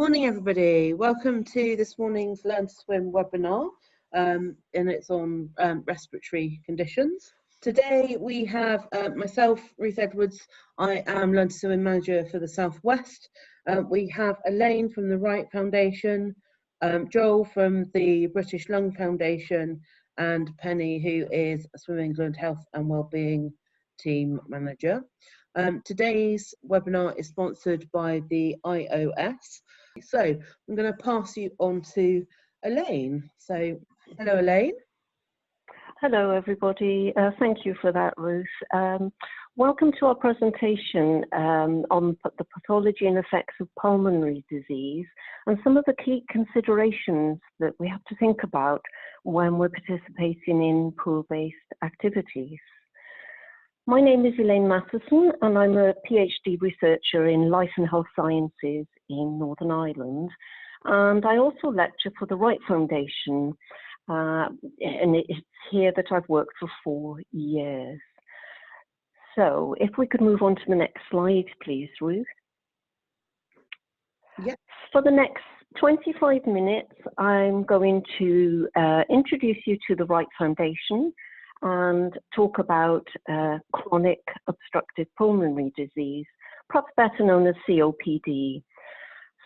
Morning everybody, welcome to this morning's Learn to Swim webinar and it's on respiratory conditions. Today we have myself, Ruth Edwards. I am Learn to Swim Manager for the South West. We have Elaine from the WRIGHT Foundation, Joel from the British Lung Foundation, and Penny, who is a Swim England Health and Wellbeing Team Manager. Today's webinar is sponsored by the IOS. So I'm going to pass you on to Elaine. So hello Elaine. Hello everybody, thank you for that, Ruth. Welcome to our presentation on the pathology and effects of pulmonary disease and some of the key considerations that we have to think about when we're participating in pool-based activities. My name is Elaine Matheson and I'm a PhD researcher in Life and Health Sciences in Northern Ireland, and I also lecture for the WRIGHT Foundation, and it's here that I've worked for 4 years. So if we could move on to the next slide, please, Ruth. Yep. For the next 25 minutes, I'm going to introduce you to the WRIGHT Foundation and talk about chronic obstructive pulmonary disease, perhaps better known as COPD.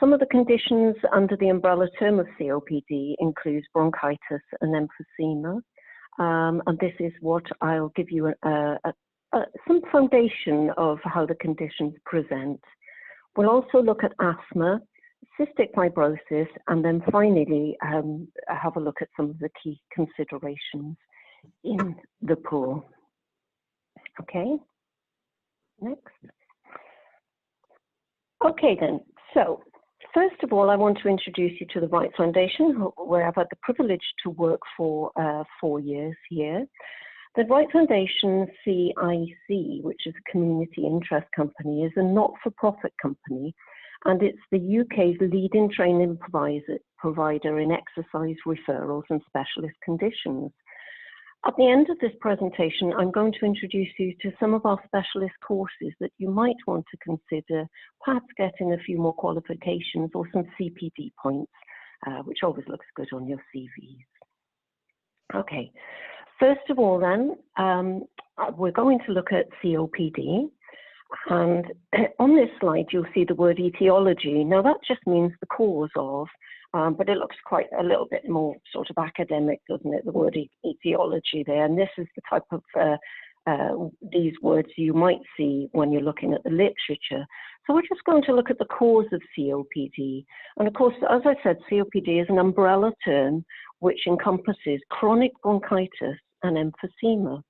Some of the conditions under the umbrella term of COPD include bronchitis and emphysema, and this is what I'll give you some foundation of how the conditions present. We'll also look at asthma, cystic fibrosis, and then finally have a look at some of the key considerations in the pool. Okay, next. Okay then, so first of all, I want to introduce you to the WRIGHT Foundation, where I've had the privilege to work for 4 years here. The WRIGHT Foundation CIC, which is a community interest company, is a not-for-profit company, and it's the UK's leading training provider in exercise referrals and specialist conditions. At the end of this presentation, I'm going to introduce you to some of our specialist courses that you might want to consider, perhaps getting a few more qualifications or some CPD points, which always looks good on your CVs. Okay, first of all then, we're going to look at COPD. And on this slide, you'll see the word etiology. Now that just means the cause of, but it looks quite a little bit more sort of academic, doesn't it, the word etiology there. And this is the type of these words you might see when you're looking at the literature. So we're just going to look at the cause of COPD. And of course, as I said, COPD is an umbrella term which encompasses chronic bronchitis and emphysema.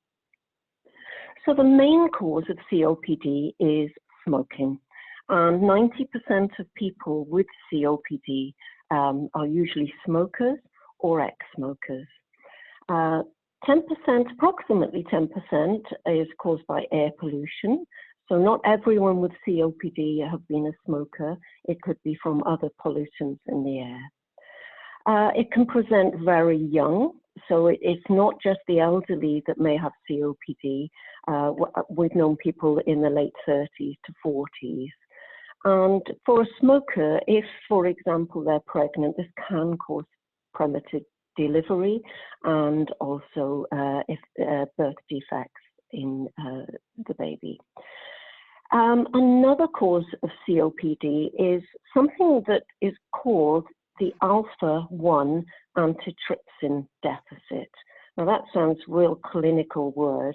So the main cause of COPD is smoking. And 90% of people with COPD are usually smokers or ex-smokers. 10%, approximately 10%, is caused by air pollution. So not everyone with COPD have been a smoker. It could be from other pollutants in the air. It can present very young. So it's not just the elderly that may have COPD. We've known people in the late 30s to 40s. And for a smoker, if, for example, they're pregnant, this can cause premature delivery and also if birth defects in the baby. Another cause of COPD is something that is called the alpha-1 antitrypsin deficit. Now that sounds a real clinical word,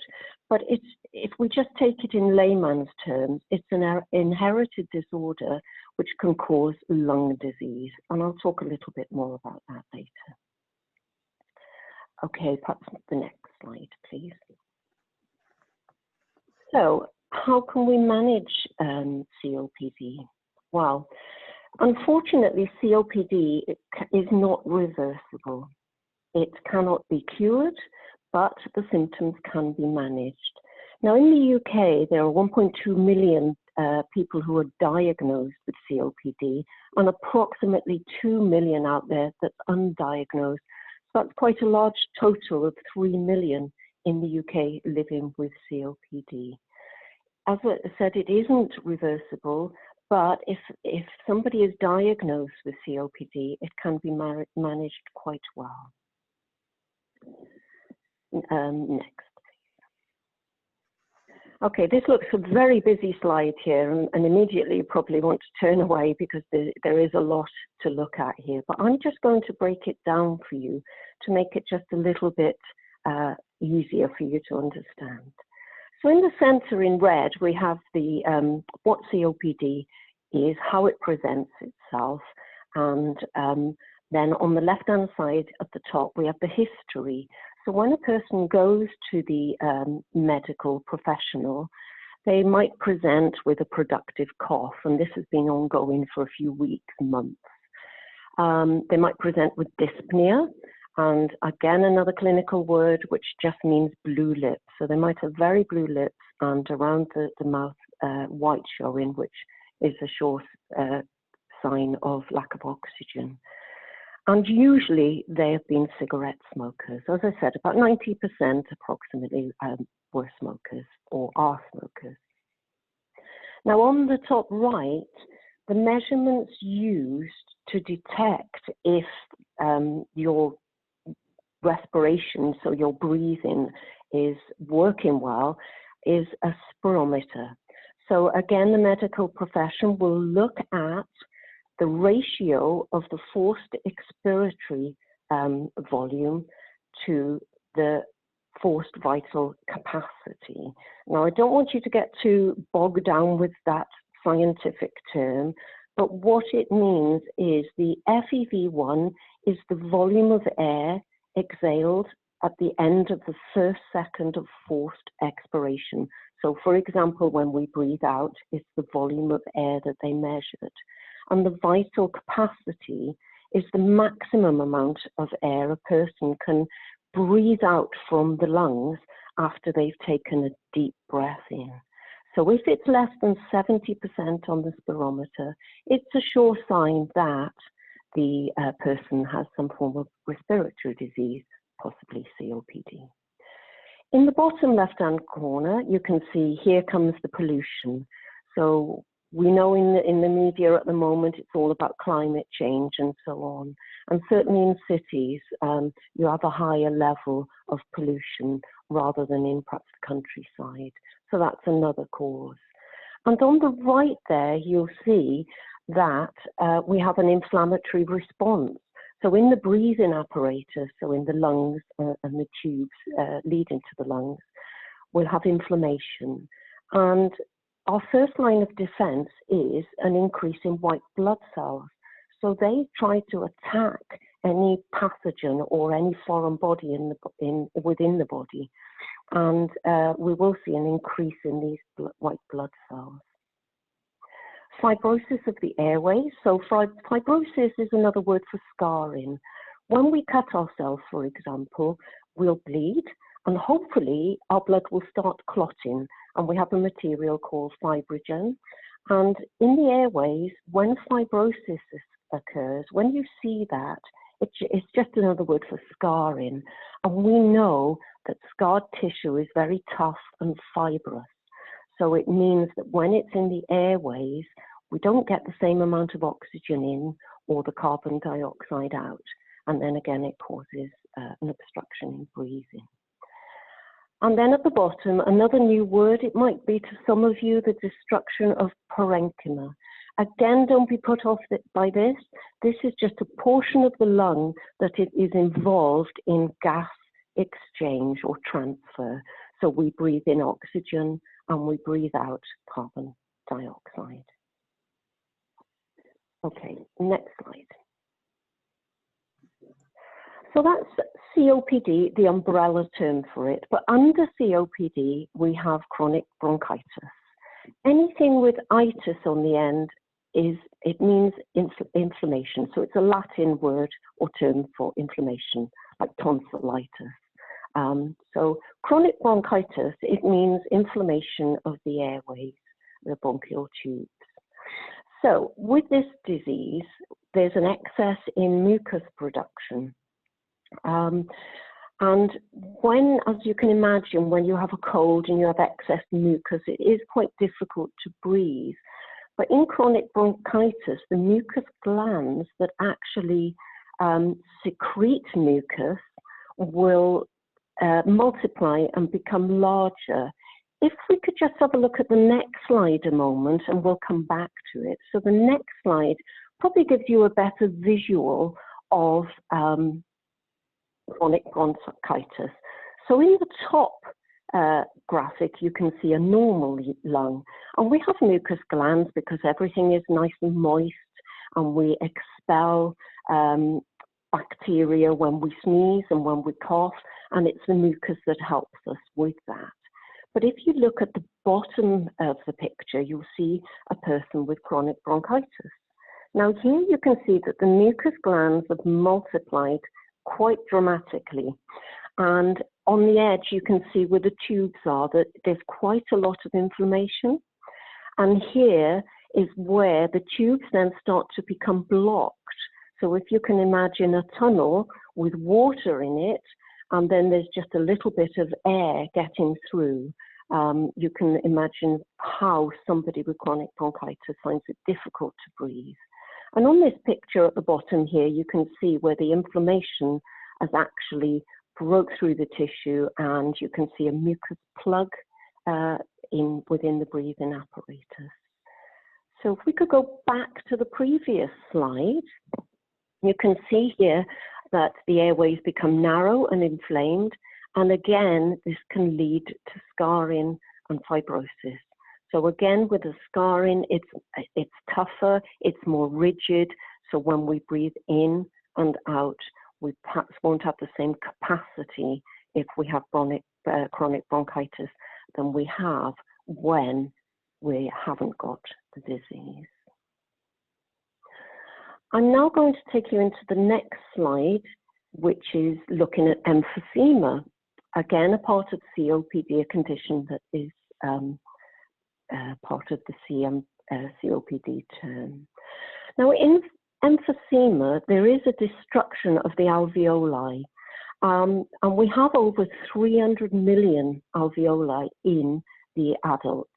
but if we just take it in layman's terms, it's an inherited disorder which can cause lung disease. And I'll talk a little bit more about that later. Okay, perhaps the next slide, please. So how can we manage COPD? Well, unfortunately, COPD is not reversible. It cannot be cured, but the symptoms can be managed. Now, in the UK, there are 1.2 million people who are diagnosed with COPD, and approximately 2 million out there that's undiagnosed. So that's quite a large total of 3 million in the UK living with COPD. As I said, it isn't reversible, But if somebody is diagnosed with COPD, it can be managed quite well. Next. Okay, this looks a very busy slide here, and immediately you probably want to turn away because there is a lot to look at here. But I'm just going to break it down for you to make it just a little bit easier for you to understand. So in the center in red, we have the what COPD is, how it presents itself, and then on the left-hand side at the top, we have the history. So when a person goes to the medical professional, they might present with a productive cough, and this has been ongoing for a few weeks, months. They might present with dyspnea, and again, another clinical word which just means blue lips. So they might have very blue lips and around the mouth white showing, which is a sure sign of lack of oxygen. And usually they have been cigarette smokers. As I said, about 90% approximately were smokers or are smokers. Now on the top right, the measurements used to detect if your respiration, so your breathing, is working well, is a spirometer. So again, the medical profession will look at the ratio of the forced expiratory volume to the forced vital capacity. Now, I don't want you to get too bogged down with that scientific term, but what it means is the FEV1 is the volume of air exhaled at the end of the first second of forced expiration. So, for example, when we breathe out, it's the volume of air that they measured. And the vital capacity is the maximum amount of air a person can breathe out from the lungs after they've taken a deep breath in. So if it's less than 70% on the spirometer, it's a sure sign that the person has some form of respiratory disease, possibly COPD. In the bottom left-hand corner, you can see here comes the pollution. So we know in the media at the moment, it's all about climate change and so on. And certainly in cities, you have a higher level of pollution rather than in perhaps the countryside. So that's another cause. And on the right there, you'll see that we have an inflammatory response. So in the breathing apparatus, so in the lungs and the tubes leading to the lungs, we'll have inflammation. And our first line of defense is an increase in white blood cells. So they try to attack any pathogen or any foreign body within the body. And we will see an increase in these white blood cells. Fibrosis of the airways. So fibrosis is another word for scarring. When we cut ourselves, for example, we'll bleed, and hopefully our blood will start clotting, and we have a material called fibrogen. And in the airways, when fibrosis occurs, when you see that, it's just another word for scarring. And we know that scarred tissue is very tough and fibrous. So it means that when it's in the airways, we don't get the same amount of oxygen in or the carbon dioxide out. And then again, it causes an obstruction in breathing. And then at the bottom, another new word, it might be to some of you, the destruction of parenchyma. Again, don't be put off by this. This is just a portion of the lung that it is involved in gas exchange or transfer. So we breathe in oxygen and we breathe out carbon dioxide. Okay, next slide. So that's COPD, the umbrella term for it. But under COPD, we have chronic bronchitis. Anything with itis on the end it means inflammation. So it's a Latin word or term for inflammation, like tonsillitis. So chronic bronchitis, it means inflammation of the airways, the bronchial tubes. So with this disease, there's an excess in mucus production. And when, as you can imagine, when you have a cold and you have excess mucus, it is quite difficult to breathe. But in chronic bronchitis, the mucus glands that actually secrete mucus will multiply and become larger. If we could just have a look at the next slide a moment, and we'll come back to it. So the next slide probably gives you a better visual of chronic bronchitis. So in the top graphic, you can see a normal lung. And we have mucus glands because everything is nice and moist, and we expel bacteria when we sneeze and when we cough, and it's the mucus that helps us with that. But if you look at the bottom of the picture, you'll see a person with chronic bronchitis. Now here you can see that the mucus glands have multiplied quite dramatically. And on the edge, you can see where the tubes are, that there's quite a lot of inflammation. And here is where the tubes then start to become blocked. So if you can imagine a tunnel with water in it, and then there's just a little bit of air getting through, you can imagine how somebody with chronic bronchitis finds it difficult to breathe. And on this picture at the bottom here, you can see where the inflammation has actually broke through the tissue, and you can see a mucus plug within the breathing apparatus. So if we could go back to the previous slide, you can see here that the airways become narrow and inflamed, and again, this can lead to scarring and fibrosis. So again, with the scarring, it's tougher, it's more rigid, so when we breathe in and out, we perhaps won't have the same capacity if we have chronic bronchitis than we have when we haven't got the disease. I'm now going to take you into the next slide, which is looking at emphysema. Again, a part of COPD, a condition that is part of the COPD term. Now, in emphysema, there is a destruction of the alveoli, and we have over 300 million alveoli in the adult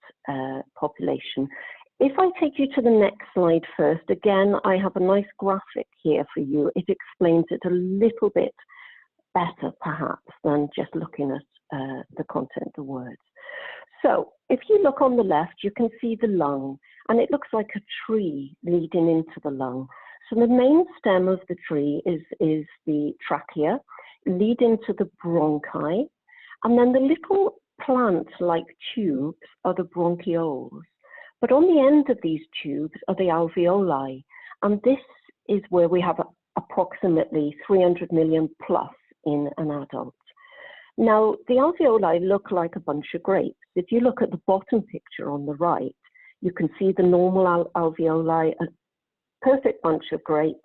population. If I take you to the next slide first, again, I have a nice graphic here for you. It explains it a little bit better, perhaps, than just looking at the content of the words. So if you look on the left, you can see the lung, and it looks like a tree leading into the lung. So the main stem of the tree is the trachea, leading to the bronchi, and then the little plant-like tubes are the bronchioles. But on the end of these tubes are the alveoli, and this is where we have approximately 300 million plus in an adult. Now, the alveoli look like a bunch of grapes. If you look at the bottom picture on the right, you can see the normal alveoli, a perfect bunch of grapes,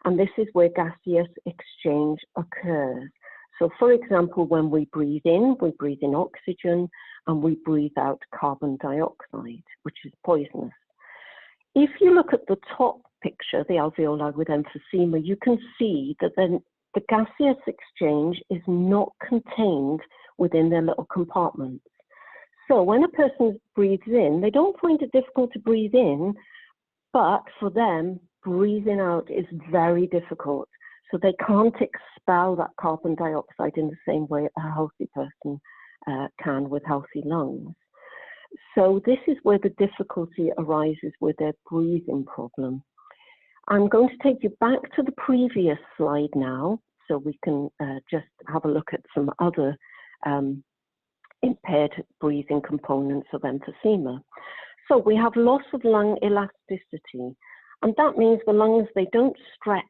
and this is where gaseous exchange occurs. So, for example, when we breathe in oxygen, and we breathe out carbon dioxide, which is poisonous. If you look at the top picture, the alveoli with emphysema, you can see that then the gaseous exchange is not contained within their little compartments. So when a person breathes in, they don't find it difficult to breathe in, but for them, breathing out is very difficult. So they can't expel that carbon dioxide in the same way a healthy person can with healthy lungs. So this is where the difficulty arises with their breathing problem. I'm going to take you back to the previous slide now, so we can just have a look at some other impaired breathing components of emphysema. So we have loss of lung elasticity, and that means the lungs, they don't stretch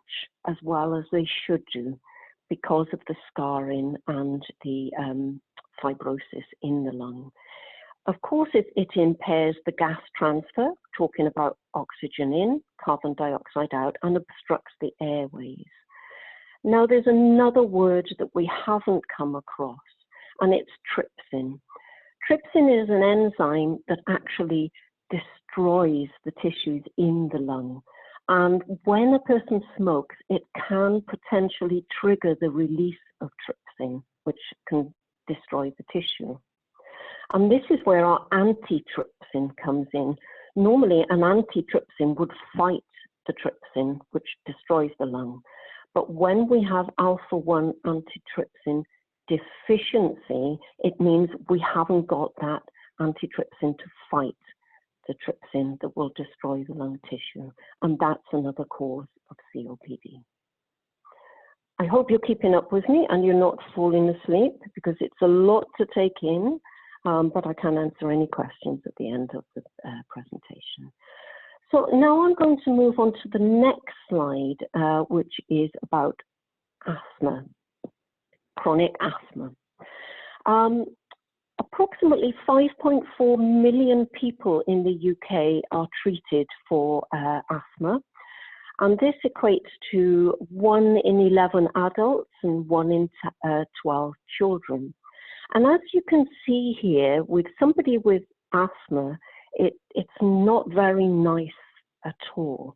as well as they should do because of the scarring and the fibrosis in the lung. Of course, it impairs the gas transfer, talking about oxygen in, carbon dioxide out, and obstructs the airways. Now, there's another word that we haven't come across, and it's trypsin. Trypsin is an enzyme that actually destroys the tissues in the lung. And when a person smokes, it can potentially trigger the release of trypsin, which can destroy the tissue. And this is where our antitrypsin comes in. Normally, an antitrypsin would fight the trypsin, which destroys the lung. But when we have alpha-1 antitrypsin deficiency, it means we haven't got that antitrypsin to fight the trypsin that will destroy the lung tissue. And that's another cause of COPD. I hope you're keeping up with me and you're not falling asleep, because it's a lot to take in, but I can answer any questions at the end of the presentation. So now I'm going to move on to the next slide, which is about asthma, chronic asthma. Approximately 5.4 million people in the UK are treated for asthma, and this equates to 1 in 11 adults and 1 in 12 children. And as you can see here, with somebody with asthma, it's not very nice at all.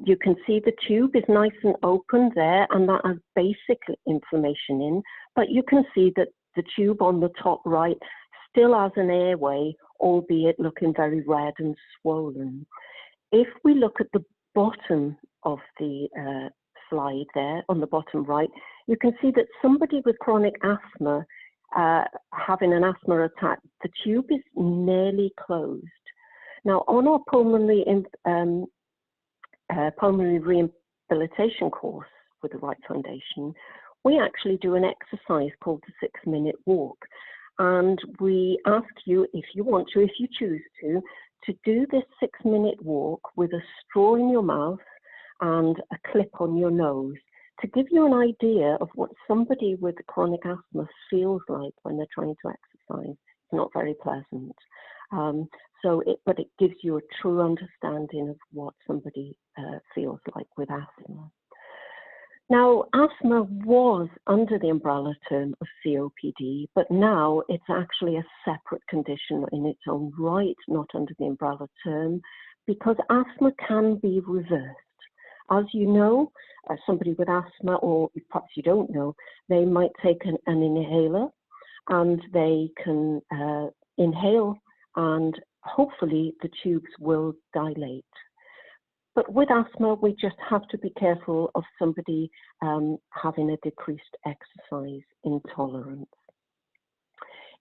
You can see the tube is nice and open there, and that has basic inflammation in, but you can see that the tube on the top right still has an airway, albeit looking very red and swollen. If we look at the bottom of the slide there, on the bottom right, you can see that somebody with chronic asthma having an asthma attack, the tube is nearly closed. Now, on our pulmonary rehabilitation course with the WRIGHT Foundation, we actually do an exercise called the 6-minute walk. And we ask you, if you want to, if you choose to do this 6-minute walk with a straw in your mouth and a clip on your nose, to give you an idea of what somebody with chronic asthma feels like when they're trying to exercise. It's not very pleasant. But it gives you a true understanding of what somebody feels like with asthma. Now, asthma was under the umbrella term of COPD, but now it's actually a separate condition in its own right, not under the umbrella term, because asthma can be reversed. As you know, somebody with asthma, or perhaps you don't know, they might take an inhaler, and they can inhale, and hopefully the tubes will dilate. But with asthma, we just have to be careful of somebody having a decreased exercise intolerance.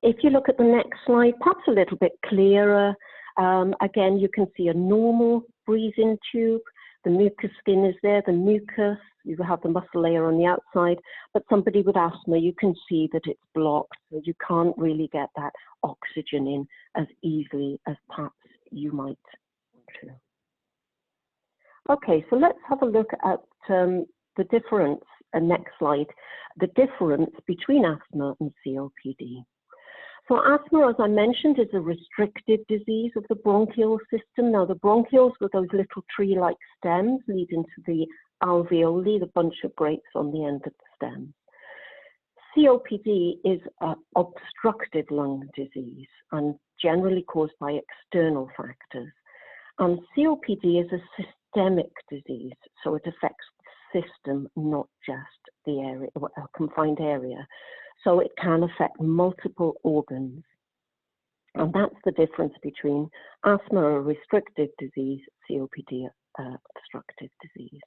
If you look at the next slide, perhaps a little bit clearer, again, you can see a normal breathing tube. The mucus skin is there, the mucus, you have the muscle layer on the outside, but somebody with asthma, you can see that it's blocked, so you can't really get that oxygen in as easily as perhaps you might want to. Okay, so let's have a look at the difference, next slide, the difference between asthma and COPD. So asthma, as I mentioned, is a restrictive disease of the bronchial system. Now, the bronchioles were those little tree-like stems leading to the alveoli, the bunch of grapes on the end of the stem. COPD is an obstructive lung disease and generally caused by external factors. And COPD is a systemic disease, so it affects the system, not just the area, a confined area. So it can affect multiple organs. And that's the difference between asthma, a restrictive disease, COPD, obstructive disease.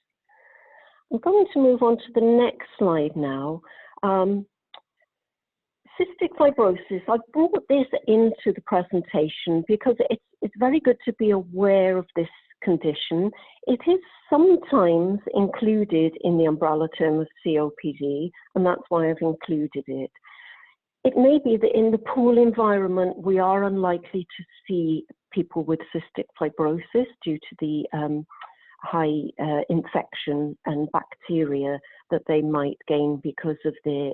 I'm going to move on to the next slide now. Cystic fibrosis, I brought this into the presentation because it's very good to be aware of this condition. It is sometimes included in the umbrella term of COPD, and that's why I've included it. It may be that in the pool environment, we are unlikely to see people with cystic fibrosis due to the high infection and bacteria that they might gain because of their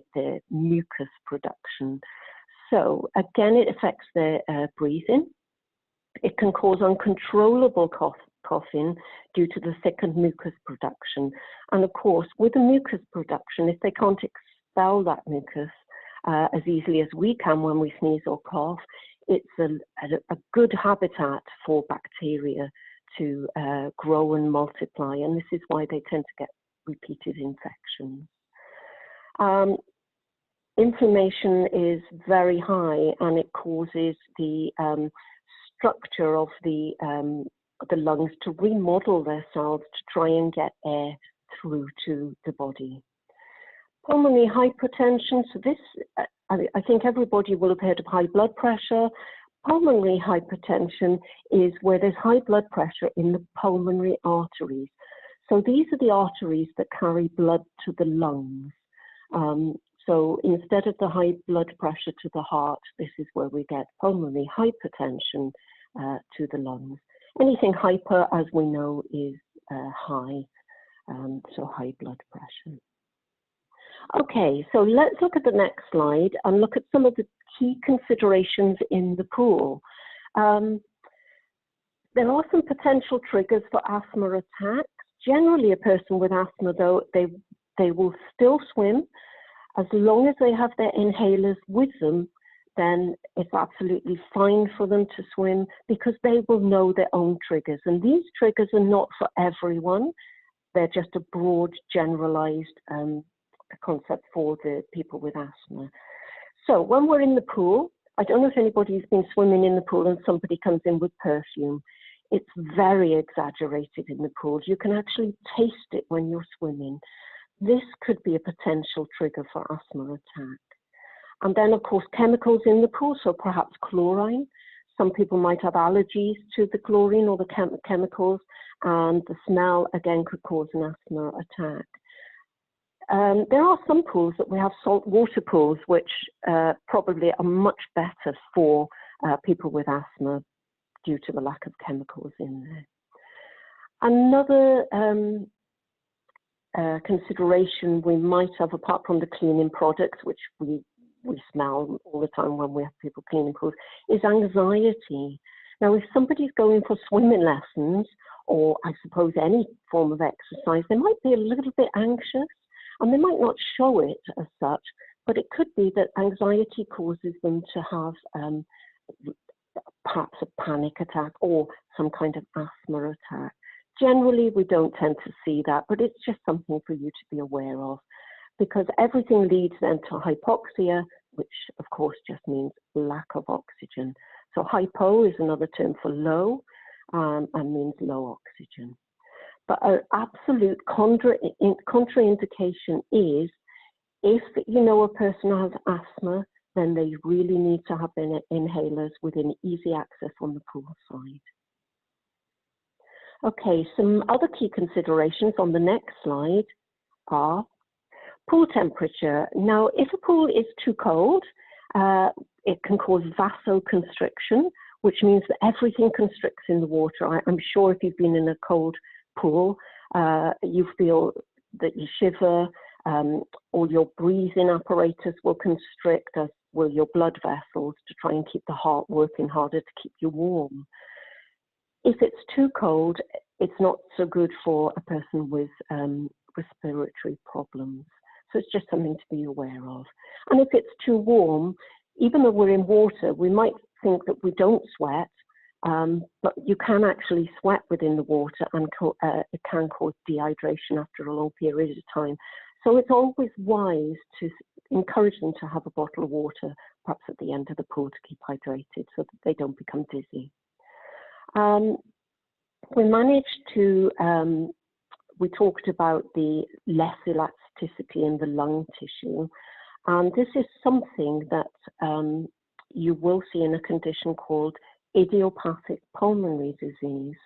mucus production. So again, it affects their breathing. It can cause uncontrollable coughing due to the thickened mucus production. And of course, with the mucus production, if they can't expel that mucus as easily as we can when we sneeze or cough, it's a good habitat for bacteria to grow and multiply. And this is why they tend to get repeated infections. Inflammation is very high, and it causes the structure of the lungs to remodel themselves to try and get air through to the body. Pulmonary hypertension, so this, I think everybody will have heard of high blood pressure. Pulmonary hypertension is where there's high blood pressure in the pulmonary arteries. So these are the arteries that carry blood to the lungs. So instead of the high blood pressure to the heart, this is where we get pulmonary hypertension to the lungs. Anything hyper, as we know, is high, so high blood pressure. Okay, so let's look at the next slide and look at some of the key considerations in the pool. There are some potential triggers for asthma attacks. Generally, a person with asthma, though, they will still swim. As long as they have their inhalers with them, then it's absolutely fine for them to swim because they will know their own triggers. And these triggers are not for everyone. They're just a broad, generalized concept for the people with asthma. So when we're in the pool, I don't know if anybody's been swimming in the pool and somebody comes in with perfume. It's very exaggerated in the pool. You can actually taste it when you're swimming. This could be a potential trigger for asthma attack. And then, of course, chemicals in the pool, so perhaps chlorine. Some people might have allergies to the chlorine or the chemicals, and the smell, again, could cause an asthma attack. There are some pools that we have salt water pools, which probably are much better for people with asthma due to the lack of chemicals in there. Another consideration we might have, apart from the cleaning products, which we smell all the time when we have people cleaning pools, is anxiety. Now, if somebody's going for swimming lessons, or I suppose any form of exercise, they might be a little bit anxious, and they might not show it as such, but it could be that anxiety causes them to have perhaps a panic attack or some kind of asthma attack. Generally, we don't tend to see that, but it's just something for you to be aware of, because everything leads then to hypoxia, which of course just means lack of oxygen. So hypo is another term for low and means low oxygen. But an absolute contraindication is if you know a person has asthma, then they really need to have their inhalers within easy access on the pool side. Okay, some other key considerations on the next slide are pool temperature. Now, if a pool is too cold, it can cause vasoconstriction, which means that everything constricts in the water. I'm sure if you've been in a cold pool, you feel that you shiver, or your breathing apparatus will constrict, as will your blood vessels, to try and keep the heart working harder to keep you warm. If it's too cold, it's not so good for a person with respiratory problems. So it's just something to be aware of. And if it's too warm, even though we're in water, we might think that we don't sweat, but you can actually sweat within the water, and it can cause dehydration after a long period of time. So it's always wise to encourage them to have a bottle of water, perhaps at the end of the pool, to keep hydrated so that they don't become dizzy. We managed to, we talked about the less elasticity in the lung tissue, and this is something that you will see in a condition called idiopathic pulmonary disease.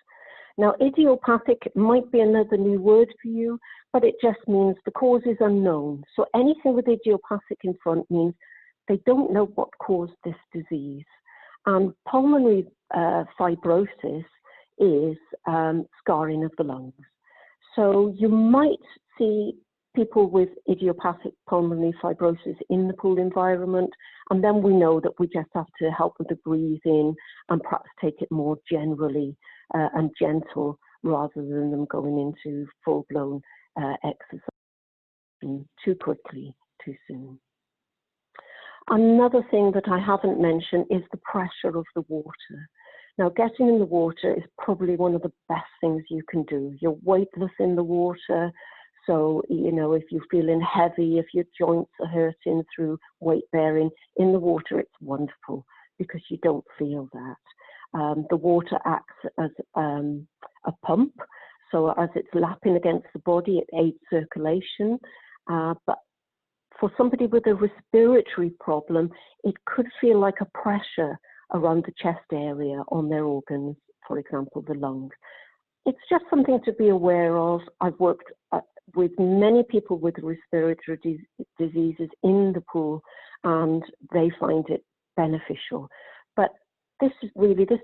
Now, idiopathic might be another new word for you, but it just means the cause is unknown. So anything with idiopathic in front means they don't know what caused this disease. And pulmonary fibrosis is scarring of the lungs. So you might see people with idiopathic pulmonary fibrosis in the pool environment, and then we know that we just have to help with the breathing and perhaps take it more generally and gentle, rather than them going into full-blown exercise too quickly, too soon. Another thing that I haven't mentioned is the pressure of the water. Now, getting in the water is probably one of the best things you can do. You're weightless in the water, so, you know, if you're feeling heavy, if your joints are hurting through weight bearing, in the water it's wonderful because you don't feel that. The water acts as a pump, so as it's lapping against the body, it aids circulation. But for somebody with a respiratory problem, it could feel like a pressure around the chest area on their organs, for example, the lungs. It's just something to be aware of. I've worked with many people with respiratory diseases in the pool, and they find it beneficial. But this is really, this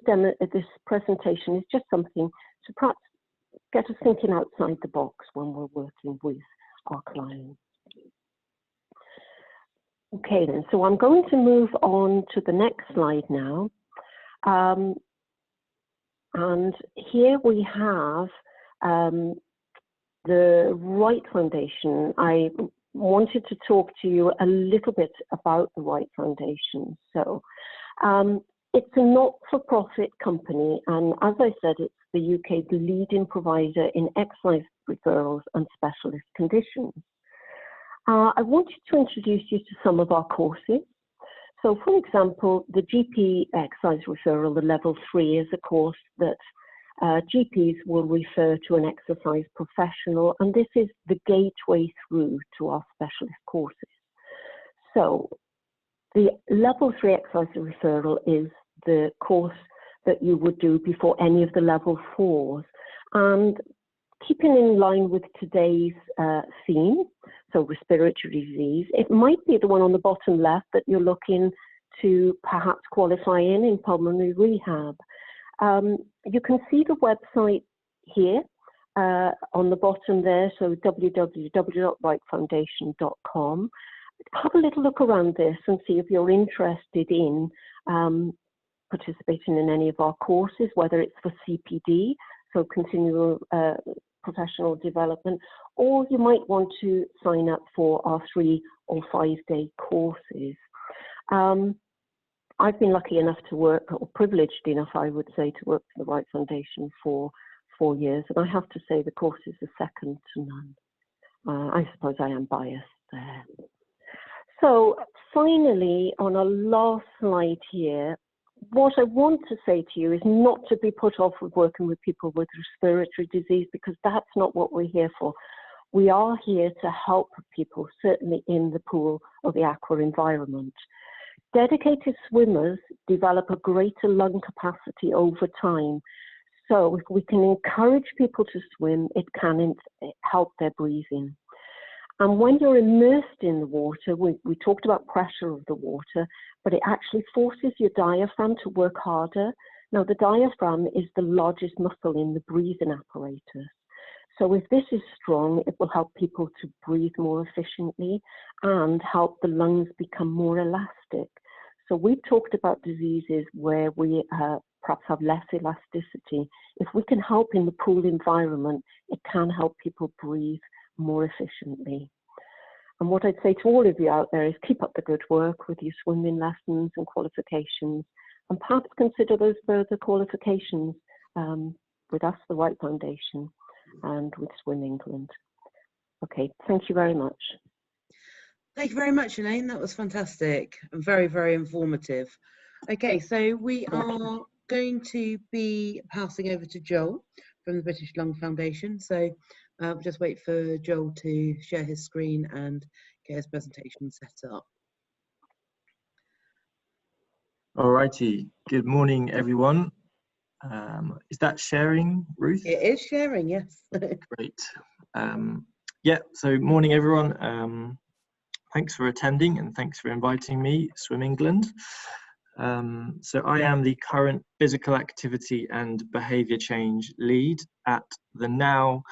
presentation is just something to perhaps get us thinking outside the box when we're working with our clients. Okay then, so I'm going to move on to the next slide now. And here we have the WRIGHT Foundation. I wanted to talk to you a little bit about the WRIGHT Foundation. So it's a not-for-profit company, and as I said, it's the UK's leading provider in exercise referrals and specialist conditions. I wanted to introduce you to some of our courses. So, for example, the GP exercise referral, the level 3, is a course that GPs will refer to an exercise professional, and this is the gateway through to our specialist courses. So, the level 3 exercise referral is the course that you would do before any of the level 4s. And keeping in line with today's theme, so respiratory disease, it might be the one on the bottom left that you're looking to perhaps qualify in pulmonary rehab. You can see the website here on the bottom there, so www.wrightfoundation.com. Have a little look around this and see if you're interested in participating in any of our courses, whether it's for CPD, so continual professional development, or you might want to sign up for our 3 or 5 day courses. I've been lucky enough to work, or privileged enough, I would say, to work for the WRIGHT Foundation for 4 years, and I have to say the courses are second to none. I suppose I am biased there. So finally, on our last slide here, what I want to say to you is not to be put off with working with people with respiratory disease, because that's not what we're here for. We are here to help people, certainly in the pool or the aqua environment. Dedicated swimmers develop a greater lung capacity over time. So if we can encourage people to swim, it can help their breathing. And when you're immersed in the water, we talked about pressure of the water, but it actually forces your diaphragm to work harder. Now, the diaphragm is the largest muscle in the breathing apparatus. So if this is strong, it will help people to breathe more efficiently and help the lungs become more elastic. So we've talked about diseases where we perhaps have less elasticity. If we can help in the pool environment, it can help people breathe more efficiently. And what I'd say to all of you out there is keep up the good work with your swimming lessons and qualifications, and perhaps consider those further qualifications with us, the WRIGHT Foundation, and with Swim England. Okay, thank you very much. Thank you very much, Elaine. That was fantastic and very, very informative. Okay, so we are going to be passing over to Joel from the British Lung Foundation. So we'll just wait for Joel to share his screen and get his presentation set up. All righty. Good morning, everyone. Is that sharing, Ruth? It is sharing, yes. Great. Yeah, so morning, everyone. Thanks for attending and thanks for inviting me, Swim England. So I am the current physical activity and behaviour change lead at the now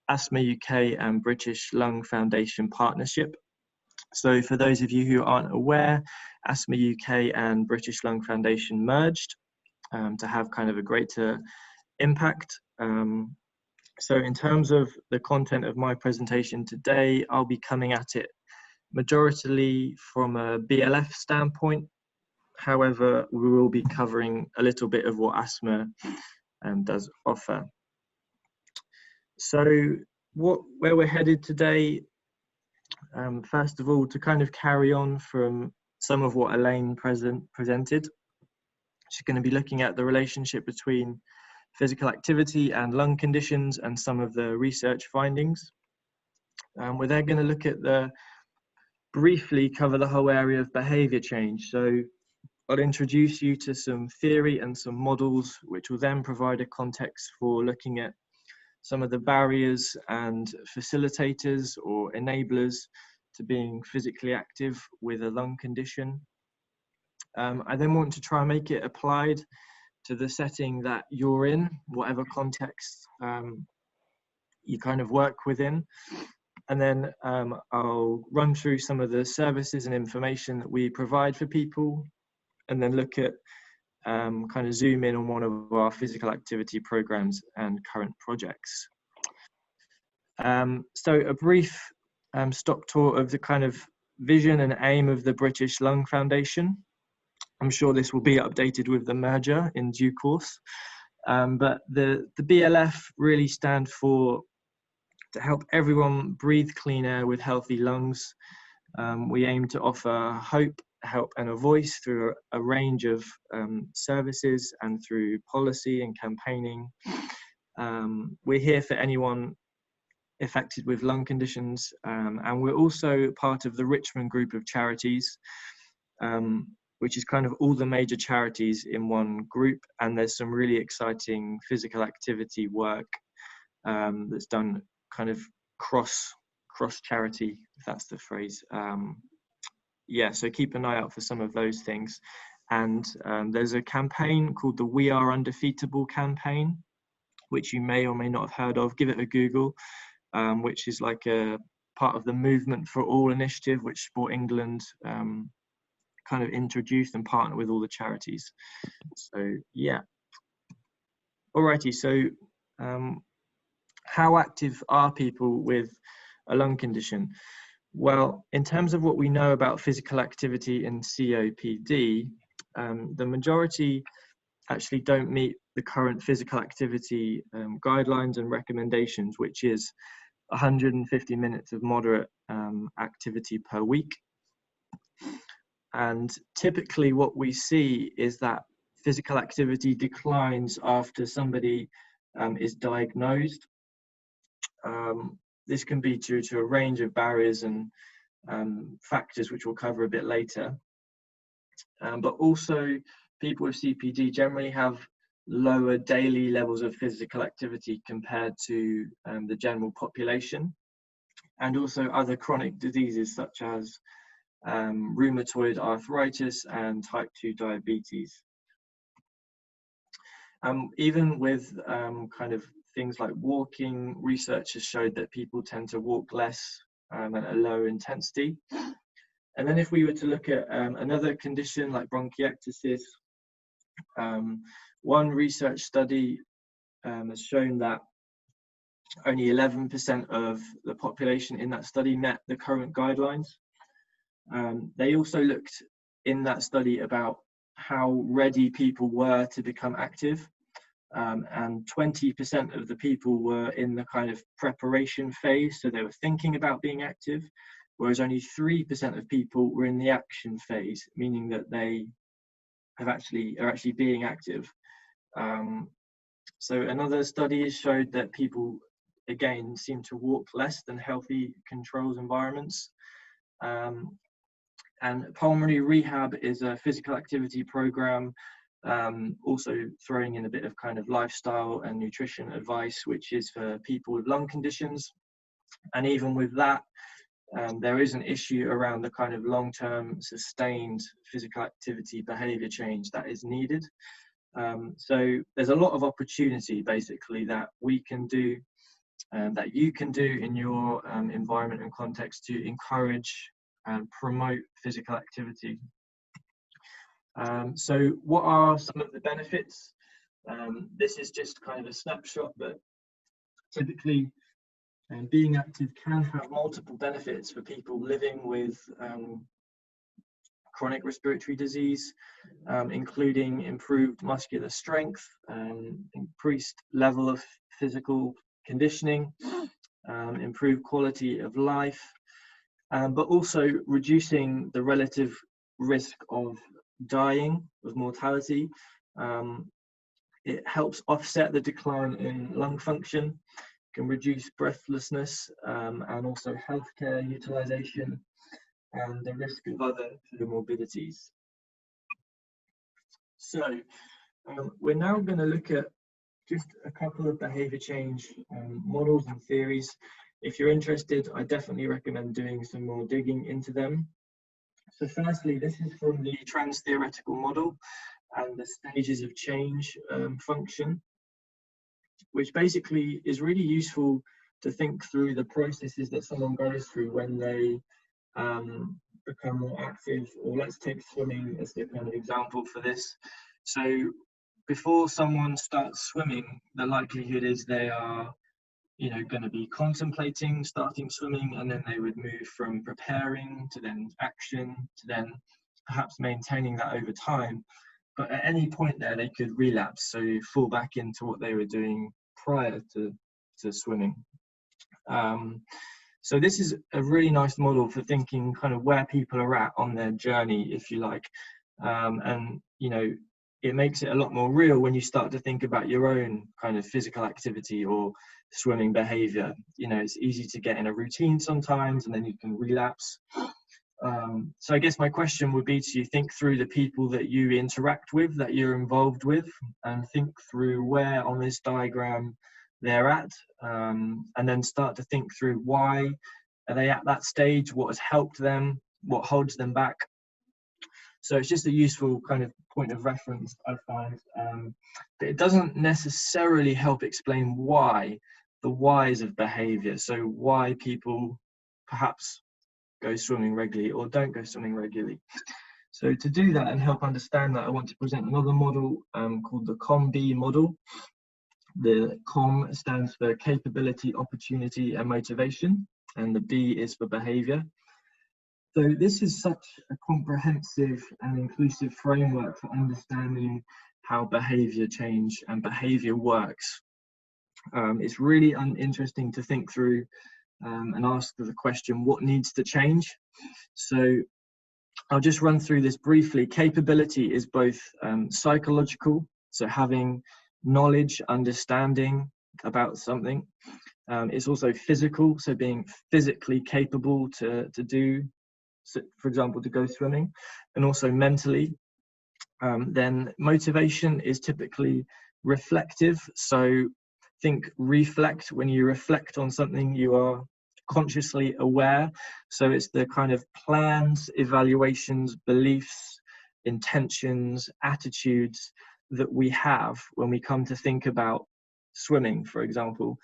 Asthma UK and British Lung Foundation partnership. So for those of you who aren't aware, Asthma UK and British Lung Foundation merged to have kind of a greater impact. So in terms of the content of my presentation today, I'll be coming at it majoritarily from a BLF standpoint. However, we will be covering a little bit of what asthma does offer. So where we're headed today, first of all, to kind of carry on from some of what Elaine presented. She's going to be looking at the relationship between physical activity and lung conditions and some of the research findings. We're then going to look at briefly cover the whole area of behaviour change. So I'll introduce you to some theory and some models, which will then provide a context for looking at some of the barriers and facilitators or enablers to being physically active with a lung condition. I then want to try and make it applied to the setting that you're in, whatever context you kind of work within. And then I'll run through some of the services and information that we provide for people, and then look at kind of zoom in on one of our physical activity programs and current projects. So a brief stock tour of the kind of vision and aim of the British Lung Foundation. I'm sure this will be updated with the merger in due course. But the BLF really stand for to help everyone breathe clean air with healthy lungs. We aim to offer hope, help and a voice through a range of services and through policy and campaigning. We're here for anyone affected with lung conditions, and we're also part of the Richmond group of charities, which is kind of all the major charities in one group, and there's some really exciting physical activity work that's done kind of cross charity, if that's the phrase. Yeah, so keep an eye out for some of those things. And there's a campaign called the We Are Undefeatable campaign, which you may or may not have heard of. Give it a Google, which is like a part of the Movement for All initiative, which Sport England kind of introduced and partnered with all the charities. So yeah. Alrighty, so how active are people with a lung condition? Well, in terms of what we know about physical activity in COPD, the majority actually don't meet the current physical activity guidelines and recommendations, which is 150 minutes of moderate activity per week. And typically what we see is that physical activity declines after somebody is diagnosed. This can be due to a range of barriers and factors, which we'll cover a bit later. But also people with CPD generally have lower daily levels of physical activity compared to the general population, and also other chronic diseases such as rheumatoid arthritis and type 2 diabetes. Even with kind of things like walking, research has showed that people tend to walk less at a lower intensity. And then if we were to look at another condition like bronchiectasis, one research study has shown that only 11% of the population in that study met the current guidelines. They also looked in that study about how ready people were to become active, and 20% of the people were in the kind of preparation phase, so they were thinking about being active, whereas only 3% of people were in the action phase, meaning that they are actually being active. So another study has showed that people again seem to walk less than healthy controls environments. And pulmonary rehab is a physical activity program, also throwing in a bit of kind of lifestyle and nutrition advice, which is for people with lung conditions. And even with that, there is an issue around the kind of long-term sustained physical activity behavior change that is needed. So there's a lot of opportunity basically that we can do, that you can do in your environment and context to encourage and promote physical activity. So what are some of the benefits? This is just kind of a snapshot, but typically being active can have multiple benefits for people living with chronic respiratory disease, including improved muscular strength, increased level of physical conditioning, improved quality of life, but also reducing the relative risk of dying, of mortality, It helps offset the decline in lung function, can reduce breathlessness, and also healthcare utilization and the risk of other comorbidities. So we're now going to look at just a couple of behavior change models and theories. If you're interested, I definitely recommend doing some more digging into them. So firstly, this is from the trans-theoretical model and the stages of change function, which basically is really useful to think through the processes that someone goes through when they become more active. Or let's take swimming as the kind of example for this. So before someone starts swimming, the likelihood is they are, you know, going to be contemplating starting swimming, and then they would move from preparing to then action to then perhaps maintaining that over time. But at any point there, they could relapse, so fall back into what they were doing prior to swimming. So this is a really nice model for thinking kind of where people are at on their journey, if you like. And, you know, it makes it a lot more real when you start to think about your own kind of physical activity or swimming behavior. You know, it's easy to get in a routine sometimes, and then you can relapse. So I guess my question would be to think through the people that you interact with, that you're involved with, and think through where on this diagram they're at, and then start to think through why are they at that stage, what has helped them, what holds them back. So it's just a useful kind of point of reference, I find, but it doesn't necessarily help explain why, the whys of behavior. So why people perhaps go swimming regularly or don't go swimming regularly. So to do that and help understand that, I want to present another model called the COM-B model. The COM stands for capability, opportunity, and motivation, and the B is for behavior. So this is such a comprehensive and inclusive framework for understanding how behavior change and behavior works. It's really interesting to think through and ask the question, what needs to change? So I'll just run through this briefly. Capability is both psychological, so having knowledge, understanding about something. It's also physical, so being physically capable to do, so for example, to go swimming, and also mentally. Then motivation is typically reflective, so think reflect. When you reflect on something, you are consciously aware. So it's the kind of plans, evaluations, beliefs, intentions, attitudes that we have when we come to think about swimming, for example.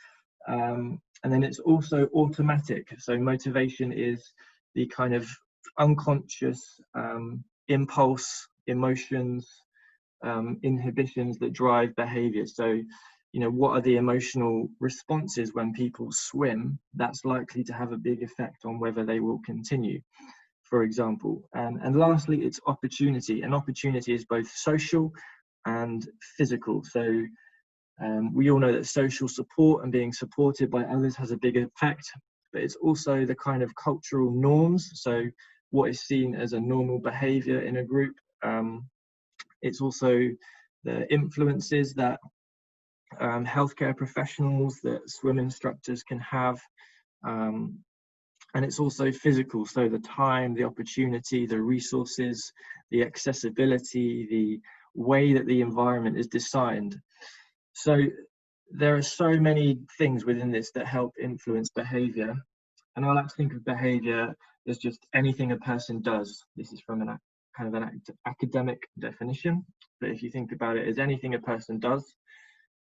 And then it's also automatic. So motivation is the kind of unconscious impulse, emotions, inhibitions that drive behavior. So, you know, what are the emotional responses when people swim? That's likely to have a big effect on whether they will continue, for example. And lastly, it's opportunity. And opportunity is both social and physical. So we all know that social support and being supported by others has a big effect, but it's also the kind of cultural norms. So what is seen as a normal behavior in a group. It's also the influences that healthcare professionals, that swim instructors can have. And it's also physical, so the time, the opportunity, the resources, the accessibility, the way that the environment is designed. So there are so many things within this that help influence behavior. And I like to think of behavior as just anything a person does. This is from an kind of an academic definition, but if you think about it as anything a person does,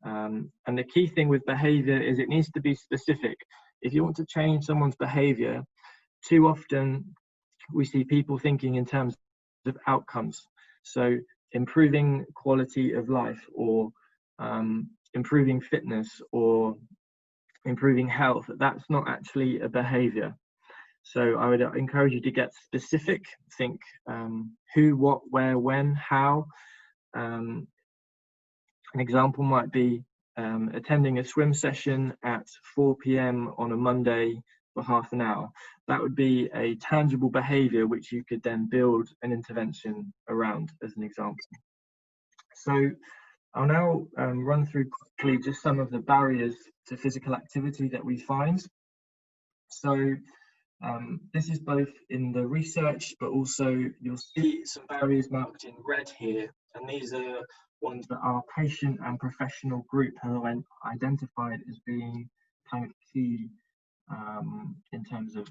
and the key thing with behavior is it needs to be specific. If you want to change someone's behavior, too often we see people thinking in terms of outcomes. So improving quality of life, or improving fitness, or improving health, that's not actually a behavior. So I would encourage you to get specific, think who, what, where, when, how. An example might be attending a swim session at 4 p.m. on a Monday for half an hour. That would be a tangible behavior which you could then build an intervention around, as an example. So I'll now run through quickly just some of the barriers to physical activity that we find. So this is both in the research, but also you'll see some barriers marked in red here, and these are ones that our patient and professional group have identified as being kind of key in terms of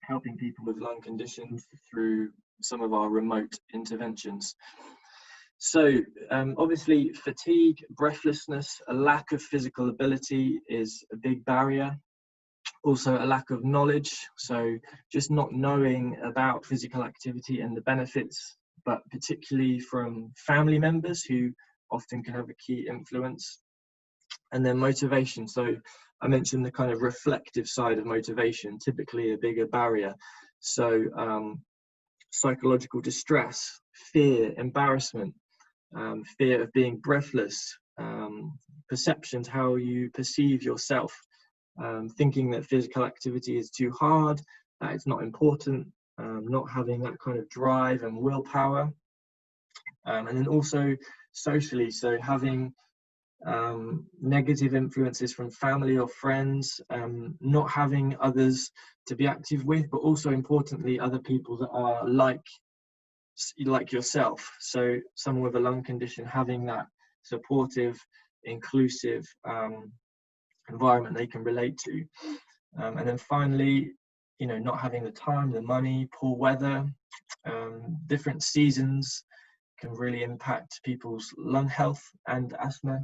helping people with lung conditions through some of our remote interventions. So obviously fatigue, breathlessness, a lack of physical ability is a big barrier. Also a lack of knowledge, so just not knowing about physical activity and the benefits, but particularly from family members who often can have a key influence. And then motivation, so I mentioned the kind of reflective side of motivation, typically a bigger barrier. So psychological distress, fear, embarrassment, fear of being breathless, perceptions, how you perceive yourself, thinking that physical activity is too hard, that it's not important, not having that kind of drive and willpower. And then also socially, so having negative influences from family or friends, not having others to be active with, but also importantly other people that are like yourself. So someone with a lung condition, having that supportive, inclusive environment they can relate to. And then finally, you know, not having the time, the money, poor weather, different seasons can really impact people's lung health and asthma,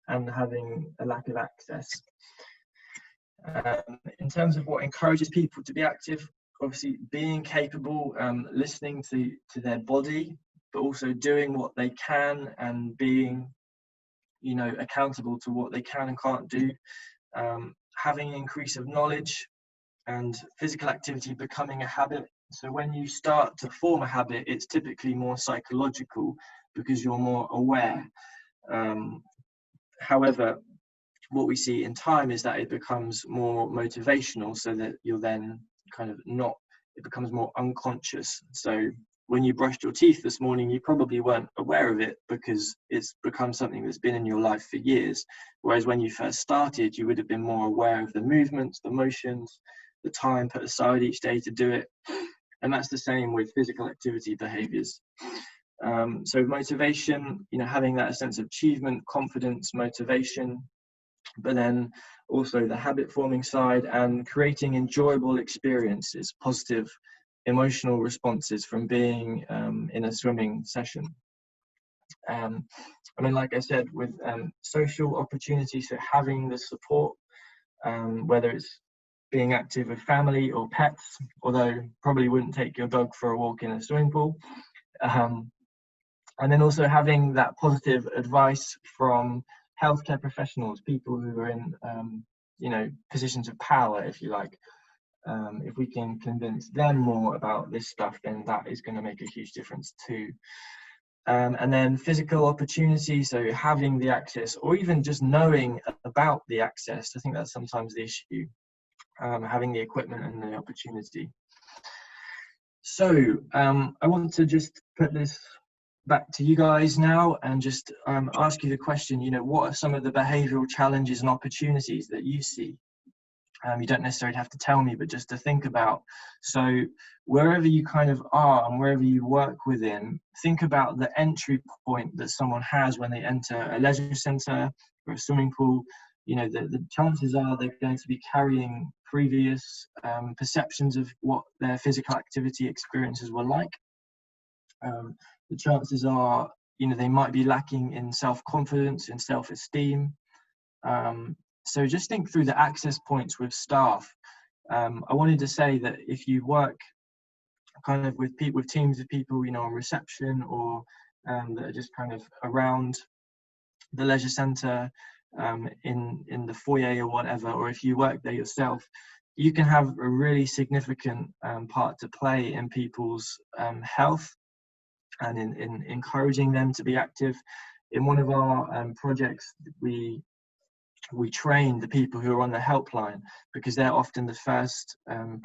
and having a lack of access. In terms of what encourages people to be active, obviously being capable, listening to their body, but also doing what they can and being, you know, accountable to what they can and can't do, having an increase of knowledge, and physical activity becoming a habit. So when you start to form a habit, it's typically more psychological because you're more aware. However, what we see in time is that it becomes more motivational, so that you're then kind of not, it becomes more unconscious. So when you brushed your teeth this morning, you probably weren't aware of it because it's become something that's been in your life for years. Whereas when you first started, you would have been more aware of the movements, the motions, the time put aside each day to do it. And that's the same with physical activity behaviors. So motivation, you know, having that sense of achievement, confidence, motivation, but then also the habit forming side and creating enjoyable experiences, positive emotional responses from being in a swimming session. I mean, like I said, with social opportunities, so having the support, whether it's being active with family or pets, although probably wouldn't take your dog for a walk in a swimming pool. And then also having that positive advice from healthcare professionals, people who are in, you know, positions of power, if you like. If we can convince them more about this stuff, then that is going to make a huge difference too. And then physical opportunity, so having the access, or even just knowing about the access. I think that's sometimes the issue, having the equipment and the opportunity. So I want to just put this back to you guys now and just ask you the question, you know, what are some of the behavioural challenges and opportunities that you see? You don't necessarily have to tell me, but just to think about. So wherever you kind of are and wherever you work within, think about the entry point that someone has when they enter a leisure centre or a swimming pool. You know, the chances are they're going to be carrying previous perceptions of what their physical activity experiences were like. The chances are, you know, they might be lacking in self-confidence, in self-esteem. So just think through the access points with staff. I wanted to say that if you work kind of with people, with teams of people, you know, on reception or that are just kind of around the leisure centre, in the foyer or whatever, or if you work there yourself, you can have a really significant part to play in people's health and in encouraging them to be active. In one of our projects, we train the people who are on the helpline, because they're often the first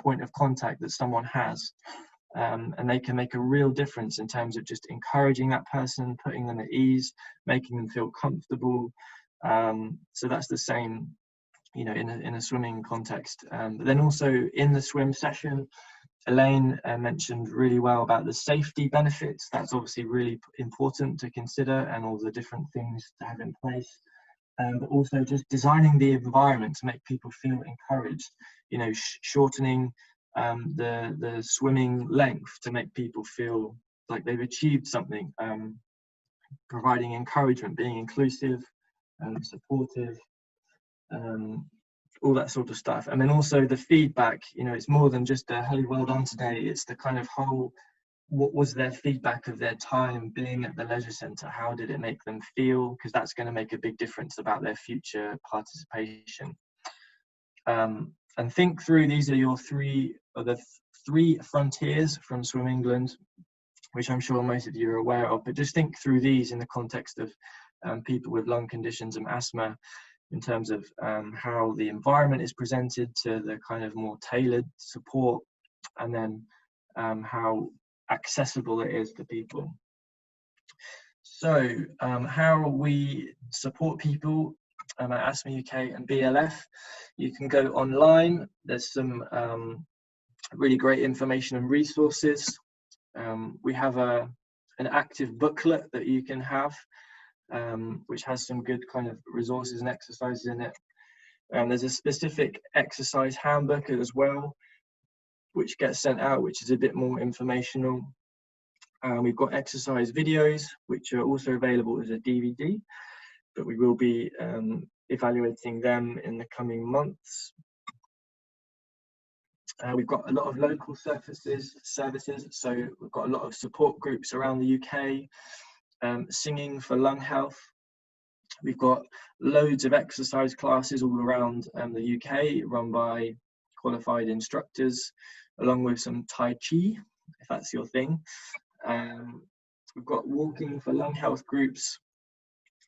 point of contact that someone has. and they can make a real difference in terms of just encouraging that person, putting them at ease, making them feel comfortable. So that's the same, you know, in a swimming context. But then also in the swim session, Elaine mentioned really well about the safety benefits. That's obviously really important to consider, and all the different things to have in place. But also just designing the environment to make people feel encouraged, you know, shortening the swimming length to make people feel like they've achieved something, providing encouragement, being inclusive, supportive, all that sort of stuff. And then also the feedback, you know, it's more than just a hey, well done today, it's the kind of whole, what was their feedback of their time being at the leisure centre? How did it make them feel? Because that's going to make a big difference about their future participation. And think through, these are your three frontiers from Swim England, which I'm sure most of you are aware of, but just think through these in the context of people with lung conditions and asthma, in terms of how the environment is presented to the kind of more tailored support, and then how accessible it is to people. So how we support people at Asthma UK and BLF, you can go online. There's some really great information and resources. We have an active booklet that you can have, which has some good kind of resources and exercises in it. There's a specific exercise handbook as well, which gets sent out, which is a bit more informational. We've got exercise videos, which are also available as a DVD, but we will be evaluating them in the coming months. We've got a lot of local services, so we've got a lot of support groups around the UK, singing for lung health. We've got loads of exercise classes all around the UK, run by qualified instructors, along with some Tai Chi, if that's your thing. We've got walking for lung health groups,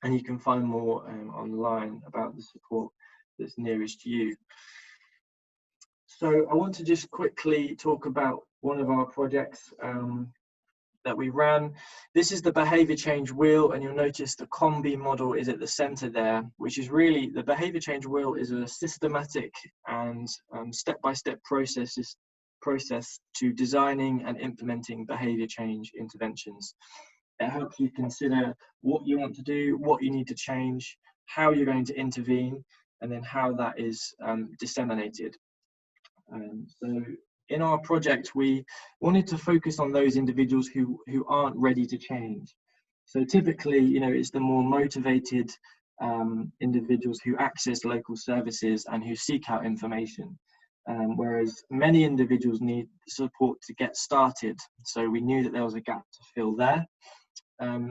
and you can find more online about the support that's nearest you. So I want to just quickly talk about one of our projects that we ran. This is the behaviour change wheel, and you'll notice the combi model is at the centre there, which is really, the behaviour change wheel is a systematic and step-by-step process to designing and implementing behaviour change interventions. It helps you consider what you want to do, what you need to change, how you're going to intervene, and then how that is disseminated. So in our project, we wanted to focus on those individuals who aren't ready to change. So typically, you know, it's the more motivated individuals who access local services and who seek out information. Whereas many individuals need support to get started. So we knew that there was a gap to fill there.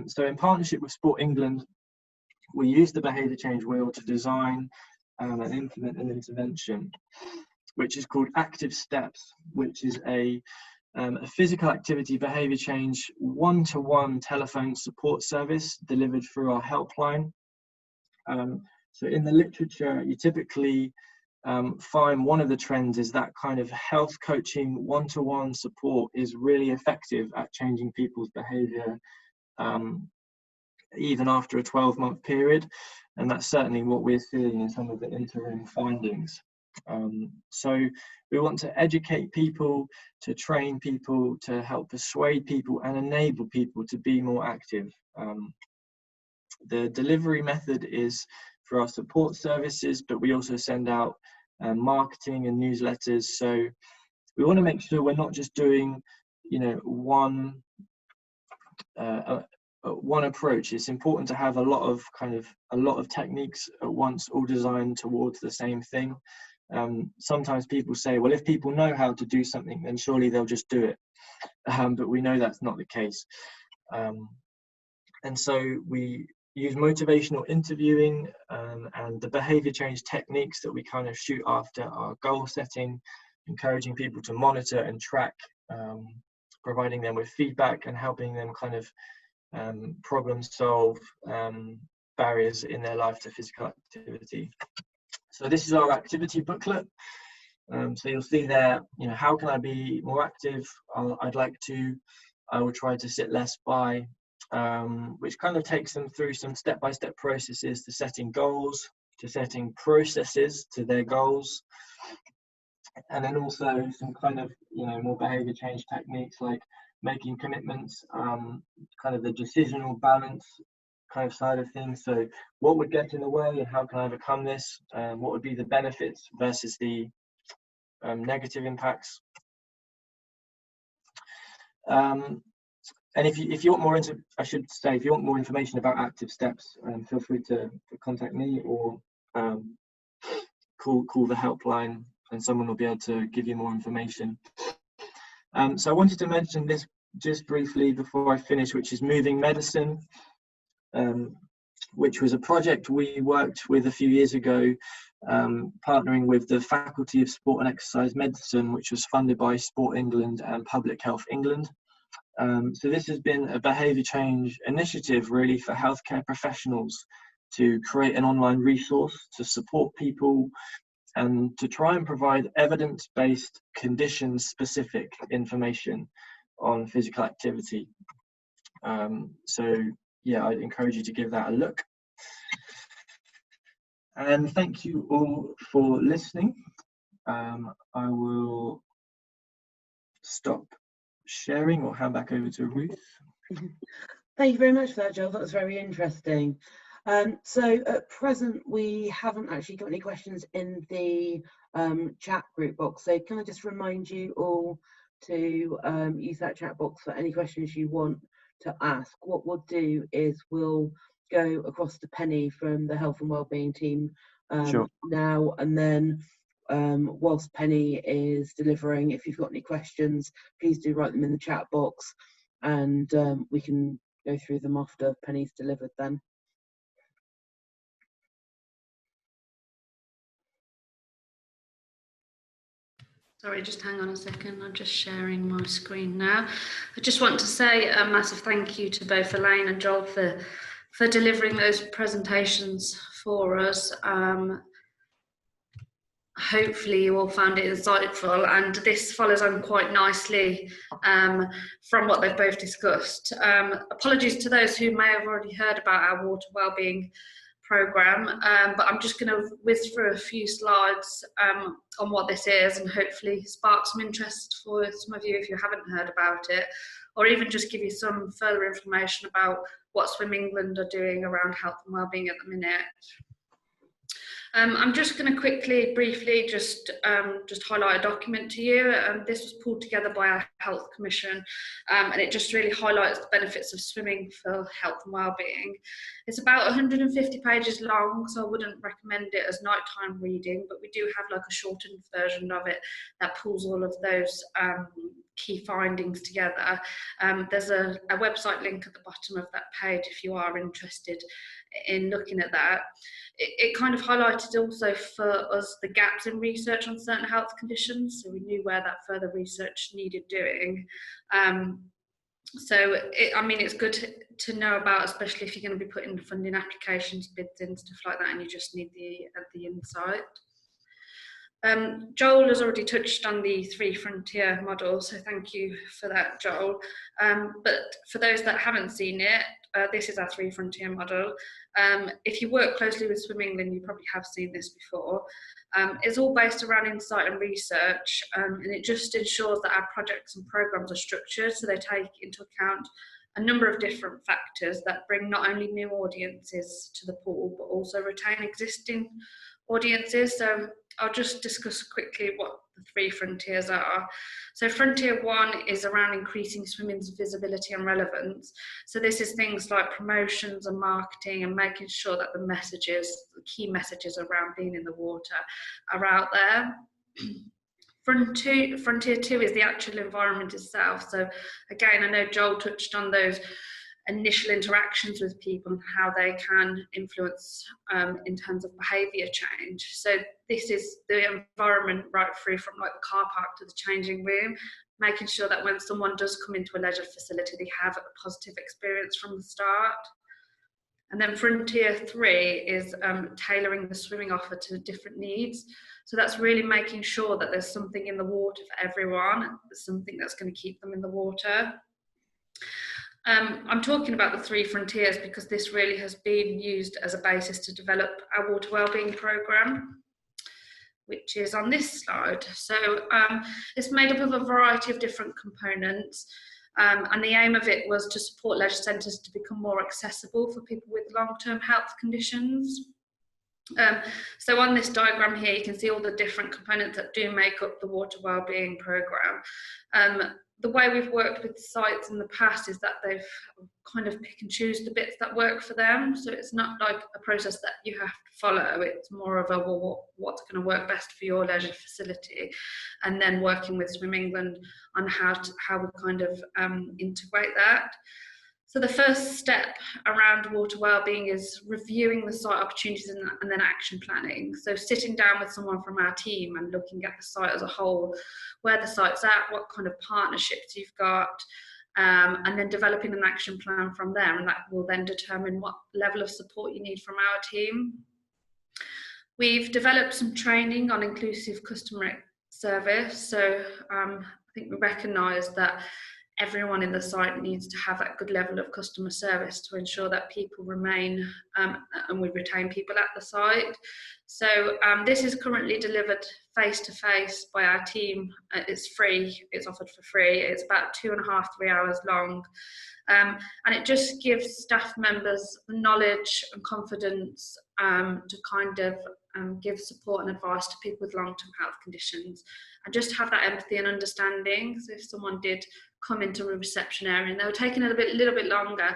So in partnership with Sport England, we used the behaviour change wheel to design and implement an intervention, which is called Active Steps, which is a physical activity behaviour change one-to-one telephone support service delivered through our helpline. So in the literature, you typically find one of the trends is that kind of health coaching one-to-one support is really effective at changing people's behaviour, even after a 12-month period. And that's certainly what we're seeing in some of the interim findings. So we want to educate people, to train people, to help persuade people and enable people to be more active. The delivery method is for our support services, but we also send out marketing and newsletters. So we want to make sure we're not just doing, you know, one approach. It's important to have a lot of techniques at once, all designed towards the same thing. Sometimes people say, well, if people know how to do something, then surely they'll just do it. But we know that's not the case. And so we use motivational interviewing and the behaviour change techniques that we kind of shoot after are goal setting, encouraging people to monitor and track, providing them with feedback and helping them kind of problem solve barriers in their life to physical activity. So this is our activity booklet. So you'll see there, how can I be more active? I will try to sit less by, which kind of takes them through some step-by-step processes to setting goals, to setting processes to their goals, and then also some kind of more behavior change techniques like making commitments, kind of the decisional balance kind of side of things. So what would get in the way and how can I overcome this? What would be the benefits versus the negative impacts? And if you want more if you want more information about active steps, feel free to contact me or call the helpline, and someone will be able to give you more information. So I wanted to mention this just briefly before I finish, which is moving medicine, which was a project we worked with a few years ago, partnering with the Faculty of Sport and Exercise Medicine, which was funded by Sport England and Public Health England. So this has been a behaviour change initiative really for healthcare professionals to create an online resource to support people and to try and provide evidence-based, condition-specific information on physical activity. So yeah, I'd encourage you to give that a look. And thank you all for listening. I will stop sharing or hand back over to Ruth. Thank you very much for that, Joel. That was very interesting. So at present, we haven't actually got any questions in the chat group box. So can I just remind you all to use that chat box for any questions you want to ask? What we'll do is we'll go across to Penny from the Health and Wellbeing team Sure. now, and then whilst Penny is delivering, if you've got any questions, please do write them in the chat box, and we can go through them after Penny's delivered then. Sorry, just hang on a second. I'm just sharing my screen now. I just want to say a massive thank you to both Elaine and Joel for delivering those presentations for us. Hopefully you all found it insightful, and this follows on quite nicely from what they've both discussed. Apologies to those who may have already heard about our water wellbeing programme, but I'm just going to whiz through a few slides on what this is, and hopefully spark some interest for some of you if you haven't heard about it, or even just give you some further information about what Swim England are doing around health and wellbeing at the minute. I'm just going to briefly just highlight a document to you. This was pulled together by our Health Commission, and it just really highlights the benefits of swimming for health and wellbeing. It's about 150 pages long, so I wouldn't recommend it as nighttime reading, but we do have like a shortened version of it that pulls all of those key findings together. There's a website link at the bottom of that page if you are interested in looking at that. It kind of highlighted also for us the gaps in research on certain health conditions, so we knew where that further research needed doing. I mean, it's good to know about, especially if you're going to be putting funding applications, bids in, stuff like that, and you just need the insight. Joel has already touched on the 3 frontier model, so thank you for that, Joel. But for those that haven't seen it, this is our 3 frontier model. If you work closely with Swim England, you probably have seen this before. It's all based around insight and research, and it just ensures that our projects and programs are structured so they take into account a number of different factors that bring not only new audiences to the pool, but also retain existing audiences. So I'll just discuss quickly what the 3 frontiers are. So frontier 1 is around increasing swimming's visibility and relevance. So this is things like promotions and marketing and making sure that the key messages around being in the water are out there. Frontier 2 is the actual environment itself. So again, I know Joel touched on those initial interactions with people and how they can influence in terms of behaviour change. So this is the environment right through from like the car park to the changing room, making sure that when someone does come into a leisure facility, they have a positive experience from the start. And then frontier 3 is tailoring the swimming offer to different needs. So that's really making sure that there's something in the water for everyone, there's something that's going to keep them in the water. I'm talking about the 3 frontiers because this really has been used as a basis to develop our water wellbeing programme, which is on this slide. So it's made up of a variety of different components, and the aim of it was to support leisure centres to become more accessible for people with long-term health conditions. So on this diagram here, you can see all the different components that do make up the water wellbeing programme. The way we've worked with sites in the past is that they've kind of pick and choose the bits that work for them. So it's not like a process that you have to follow. It's more of a, well, what's going to work best for your leisure facility, and then working with Swim England on how we kind of integrate that. So the first step around water wellbeing is reviewing the site opportunities and then action planning. So sitting down with someone from our team and looking at the site as a whole, where the site's at, what kind of partnerships you've got, and then developing an action plan from there, and that will then determine what level of support you need from our team. We've developed some training on inclusive customer service. So I think we recognise that everyone in the site needs to have that good level of customer service to ensure that people remain and we retain people at the site. So this is currently delivered face-to-face by our team. It's free, it's offered for free. It's about 2.5–3 hours long. And it just gives staff members knowledge and confidence to kind of give support and advice to people with long-term health conditions, and just have that empathy and understanding. So if someone did come into a reception area and they were taking a little bit longer,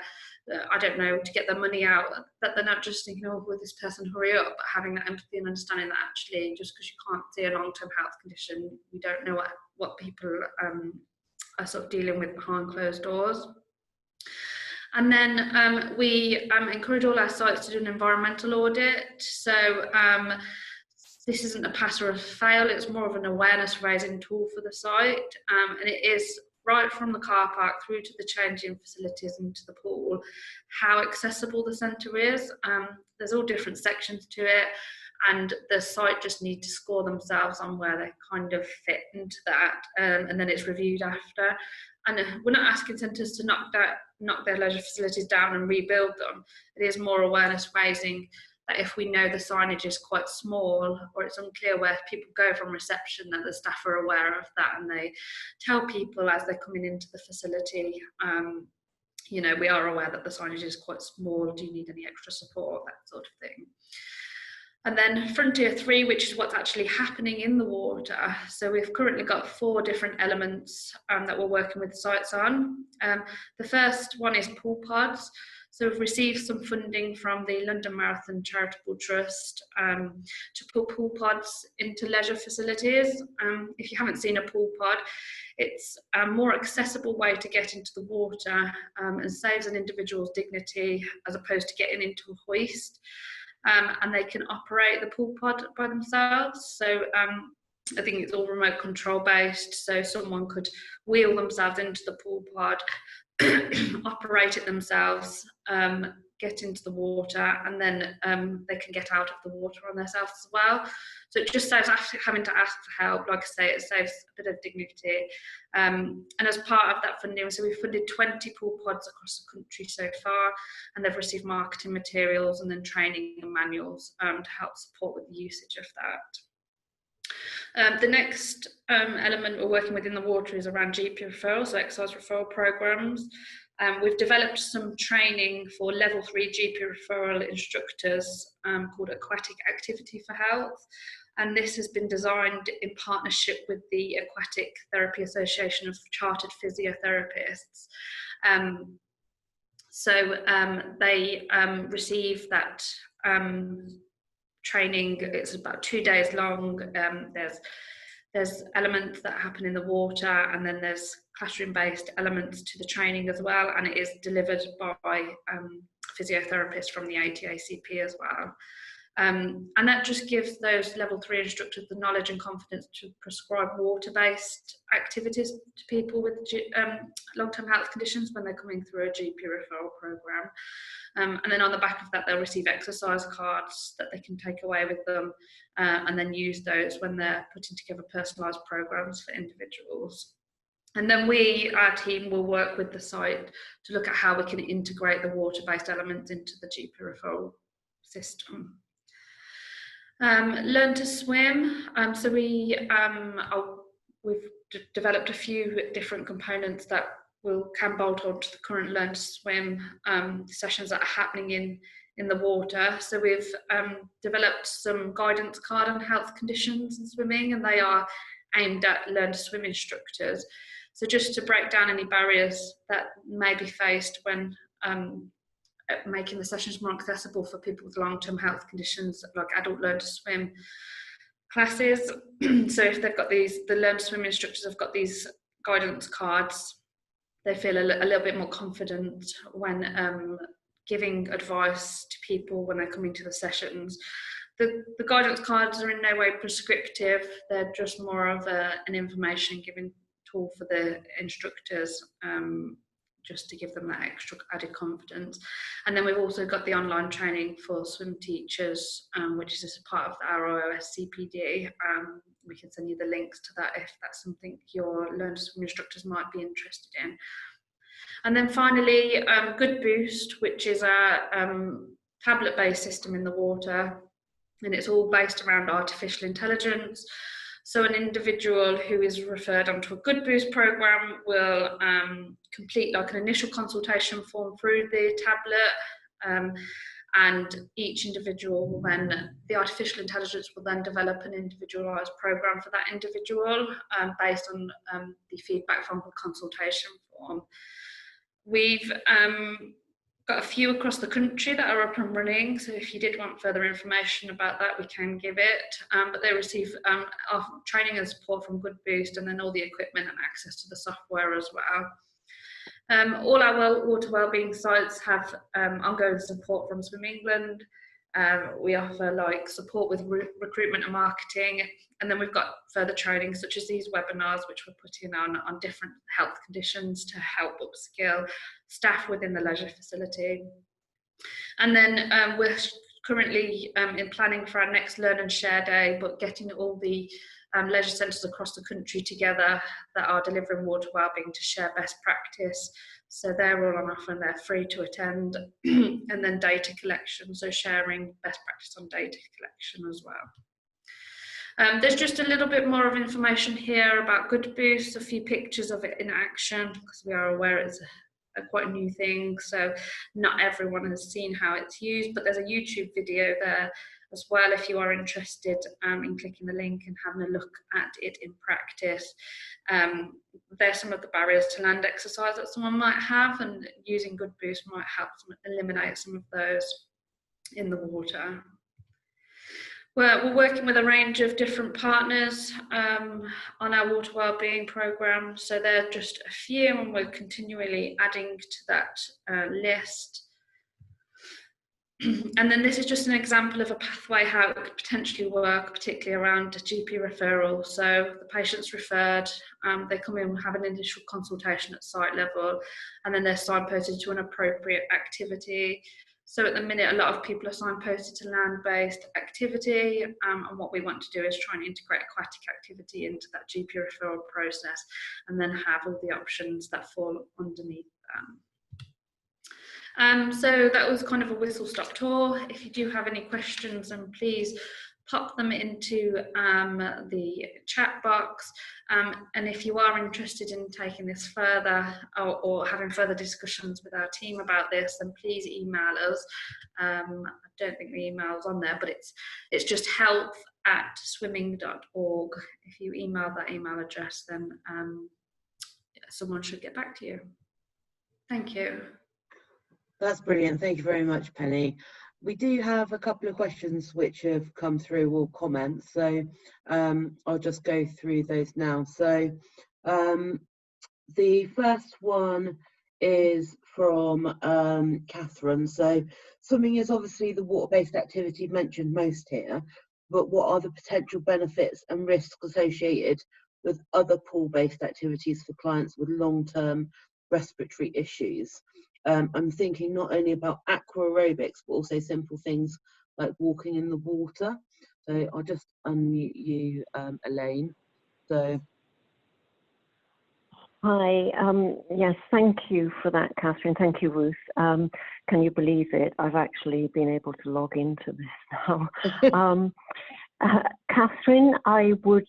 I don't know, to get their money out, that they're not just thinking, oh, will this person hurry up, but having that empathy and understanding that actually, just because you can't see a long-term health condition, you don't know what people are sort of dealing with behind closed doors. And then we encourage all our sites to do an environmental audit. So this isn't a pass or a fail, it's more of an awareness raising tool for the site, and it is right from the car park through to the changing facilities and to the pool, how accessible the centre is. There's all different sections to it, and the site just need to score themselves on where they kind of fit into that, and then it's reviewed after. And we're not asking centres to knock their leisure facilities down and rebuild them. It is more awareness raising that if we know the signage is quite small or it's unclear where people go from reception, that the staff are aware of that and they tell people as they're coming into the facility, you know, we are aware that the signage is quite small, do you need any extra support, that sort of thing. And then Frontier 3, which is what's actually happening in the water. So we've currently got 4 different elements that we're working with sites on. The first one is pool pods. So we've received some funding from the London Marathon Charitable Trust to put pool pods into leisure facilities. If you haven't seen a pool pod, it's a more accessible way to get into the water and saves an individual's dignity as opposed to getting into a hoist. And they can operate the pool pod by themselves. So I think it's all remote control based. So someone could wheel themselves into the pool pod, operate it themselves, get into the water, and then they can get out of the water on themselves as well. So it just saves having to ask for help. Like I say, it saves a bit of dignity. And as part of that funding, so we've funded 20 pool pods across the country so far, and they've received marketing materials and then training and manuals to help support with the usage of that. The next element we're working with in the water is around GP referrals, so exercise referral programs. We've developed some training for level 3 GP referral instructors called Aquatic Activity for Health. And this has been designed in partnership with the Aquatic Therapy Association of Chartered Physiotherapists. They receive that training. It's about 2 days long. There's elements that happen in the water, and then there's classroom-based elements to the training as well, and it is delivered by physiotherapists from the ATACP as well. And that just gives those level 3 instructors the knowledge and confidence to prescribe water-based activities to people with long-term health conditions when they're coming through a GP referral program. And then on the back of that, they'll receive exercise cards that they can take away with them, and then use those when they're putting together personalised programs for individuals. And then our team, will work with the site to look at how we can integrate the water-based elements into the GP referral system. Learn to swim. So we've developed a few different components that can bolt onto the current Learn to Swim sessions that are happening in the water. So we've developed some guidance card on health conditions in swimming, and they are aimed at Learn to Swim instructors. So just to break down any barriers that may be faced when making the sessions more accessible for people with long-term health conditions, like adult Learn to Swim classes. So if they've got the Learn to Swim instructors have got these guidance cards, they feel a little bit more confident when giving advice to people when they're coming to the sessions. The guidance cards are in no way prescriptive, they're just more of an information giving tool for the instructors, just to give them that extra added confidence. And then we've also got the online training for swim teachers, which is a part of our OOS CPD. We can send you the links to that if that's something your Learn to Swim instructors might be interested in. And then finally, Good Boost, which is our tablet-based system in the water, and it's all based around artificial intelligence. So an individual who is referred onto a Good Boost program will complete like an initial consultation form through the tablet, and each individual will then, the artificial intelligence will then develop an individualised program for that individual based on the feedback from the consultation form. We've got a few across the country that are up and running, so if you did want further information about that, we can give it, but they receive our training and support from Good Boost, and then all the equipment and access to the software as well. All our water wellbeing sites have ongoing support from Swim England. We offer like support with recruitment and marketing, and then we've got further training such as these webinars which we're putting on different health conditions to help upskill staff within the leisure facility. And then we're currently in planning for our next Learn and Share Day, but getting all the leisure centres across the country together that are delivering water wellbeing to share best practice. So they're all on offer and they're free to attend. And then data collection, so sharing best practice on data collection as well. There's just a little bit more of information here about Good Boost, a few pictures of it in action, because we are aware it's a quite new thing, so not everyone has seen how it's used, but there's a YouTube video there as well if you are interested in clicking the link and having a look at it in practice. There's some of the barriers to land exercise that someone might have, and using Good Boost might help eliminate some of those in the water. We're working with a range of different partners on our water wellbeing programme, so they're just a few, and we're continually adding to that list. And then this is just an example of a pathway how it could potentially work, particularly around a GP referral. So the patient's referred, they come in, have an initial consultation at site level, and then they're signposted to an appropriate activity. So at the minute, a lot of people are signposted to land-based activity, and what we want to do is try and integrate aquatic activity into that GP referral process, and then have all the options that fall underneath that. So that was kind of a whistle-stop tour. If you do have any questions, then please pop them into the chat box. And if you are interested in taking this further or having further discussions with our team about this, then please email us. I don't think the email's on there, but it's just health@swimming.org. If you email that email address, then someone should get back to you. Thank you. That's brilliant. Thank you very much, Penny. We do have a couple of questions which have come through, or comments, so I'll just go through those now. So the first one is from Catherine. So swimming is obviously the water-based activity mentioned most here, but what are the potential benefits and risks associated with other pool-based activities for clients with long-term respiratory issues? I'm thinking not only about aqua aerobics, but also simple things like walking in the water. So I'll just unmute you, Elaine. So. Hi, yes, thank you for that, Catherine. Thank you, Ruth. Can you believe it? I've actually been able to log into this now. Catherine, I would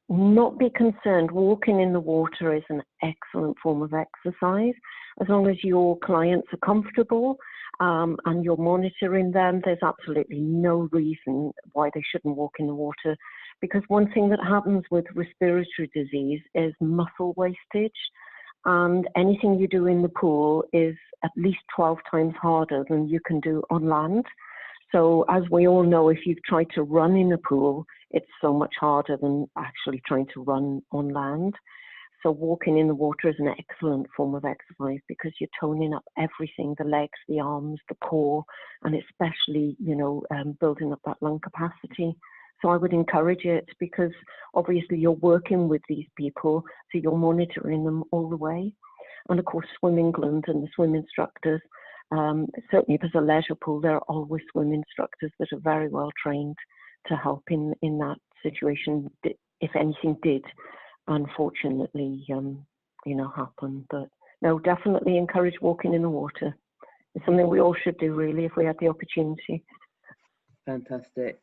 not be concerned. Walking in the water is an excellent form of exercise. As long as your clients are comfortable and you're monitoring them, there's absolutely no reason why they shouldn't walk in the water. Because one thing that happens with respiratory disease is muscle wastage, and anything you do in the pool is at least 12 times harder than you can do on land. So as we all know, if you've tried to run in a pool, it's so much harder than actually trying to run on land. So walking in the water is an excellent form of exercise because you're toning up everything, the legs, the arms, the core, and especially, you know, building up that lung capacity. So I would encourage it because obviously you're working with these people, so you're monitoring them all the way. And of course, Swim England and the swim instructors, certainly if there's a leisure pool, there are always swim instructors that are very well trained to help in that situation, if anything did, unfortunately, you know, happen. But no, definitely encourage walking in the water. It's something we all should do, really, if we had the opportunity. Fantastic.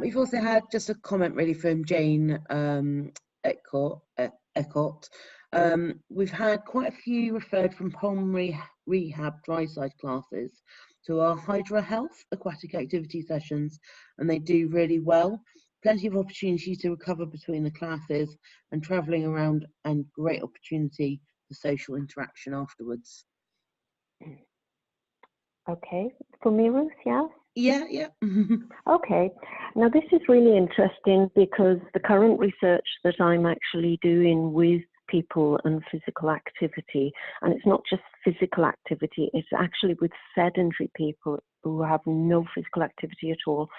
We've also had just a comment really from Jane Eckott. We've had quite a few referred from pulmonary rehab dry side classes to our Hydra Health aquatic activity sessions, and they do really well. Plenty of opportunity to recover between the classes and travelling around, and great opportunity for social interaction afterwards. Okay, for me, Ruth, yeah? Yeah. Okay, now this is really interesting because the current research that I'm actually doing with people and physical activity, and it's not just physical activity, it's actually with sedentary people who have no physical activity at all.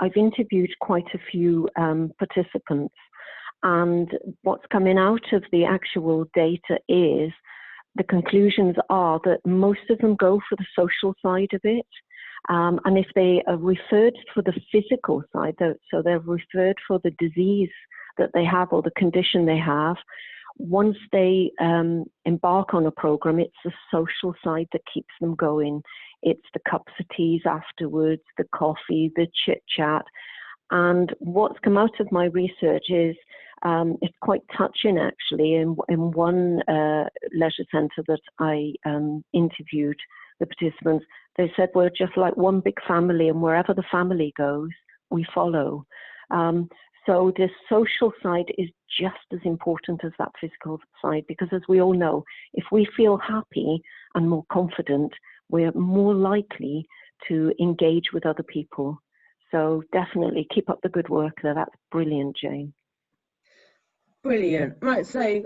I've interviewed quite a few participants, and what's coming out of the actual data is the conclusions are that most of them go for the social side of it. And if they are referred for the physical side, so they're referred for the disease that they have or the condition they have, once they embark on a program, it's the social side that keeps them going. It's the cups of teas afterwards, the coffee, the chit chat. And what's come out of my research is it's quite touching, actually. In one leisure centre that I interviewed the participants, they said we're just like one big family, and wherever the family goes, we follow. So the social side is just as important as that physical side, because as we all know, if we feel happy and more confident, we're more likely to engage with other people. So definitely keep up the good work there. That's brilliant, Jane. Brilliant. Right, so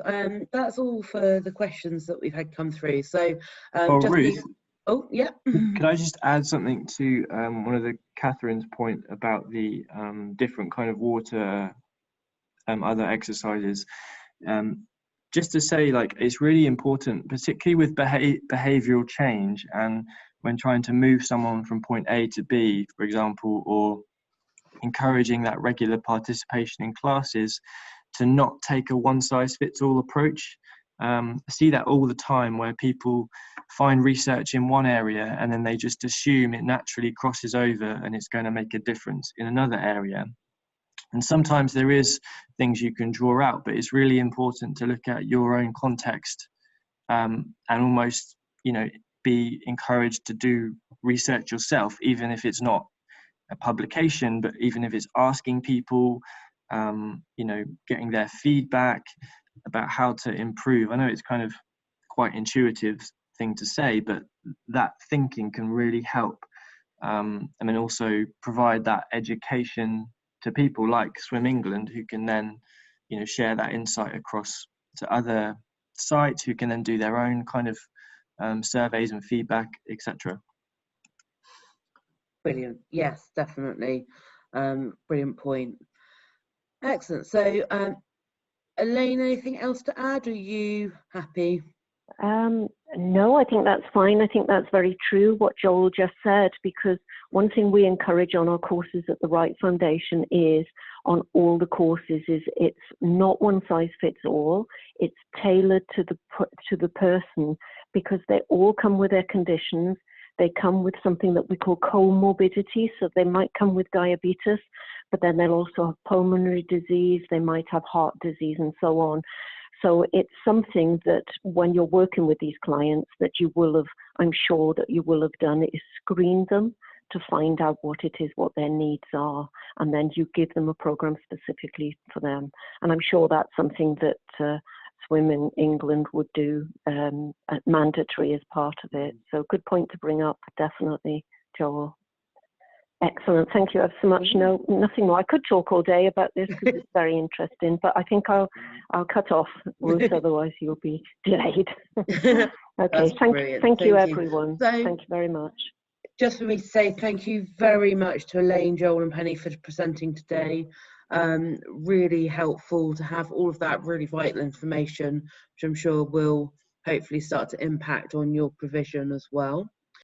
that's all for the questions that we've had come through. So Ruth, oh, yeah. could I just add something to one of the Catherine's point about the different kind of water, other exercises? Just to say, like, it's really important, particularly with behavioural change, and when trying to move someone from point A to B, for example, or encouraging that regular participation in classes, to not take a one-size-fits-all approach. I see that all the time, where people find research in one area and then they just assume it naturally crosses over and it's going to make a difference in another area. And sometimes there is things you can draw out, but it's really important to look at your own context and almost, you know, be encouraged to do research yourself, even if it's not a publication, but even if it's asking people, you know, getting their feedback about how to improve. I know it's kind of quite intuitive thing to say, but that thinking can really help. And then also provide that education to people like Swim England, who can then, you know, share that insight across to other sites, who can then do their own kind of surveys and feedback, etc. Brilliant. Yes, definitely. Brilliant point. Excellent. So, Elaine, anything else to add? Are you happy? No, I think that's fine. I think that's very true what Joel just said, because one thing we encourage on our courses at the WRIGHT Foundation is, on all the courses, is it's not one size fits all. It's tailored to the person, because they all come with their conditions. They come with something that we call comorbidity, so they might come with diabetes, but then they'll also have pulmonary disease, they might have heart disease, and so on. So it's something that when you're working with these clients that you will have, I'm sure that you will have done, is screen them to find out what it is, what their needs are, and then you give them a program specifically for them. And I'm sure that's something that Swim in England would do, mandatory as part of it. So good point to bring up, definitely, Joel. Excellent, thank you ever so much. No, nothing more. I could talk all day about this because it's very interesting, but I think I'll cut off, Ruth, otherwise you'll be delayed. Okay, thank you everyone. So, thank you very much. Just for me to say thank you very much to Elaine, Joel and Penny for presenting today. Really helpful to have all of that really vital information, which I'm sure will hopefully start to impact on your provision as well.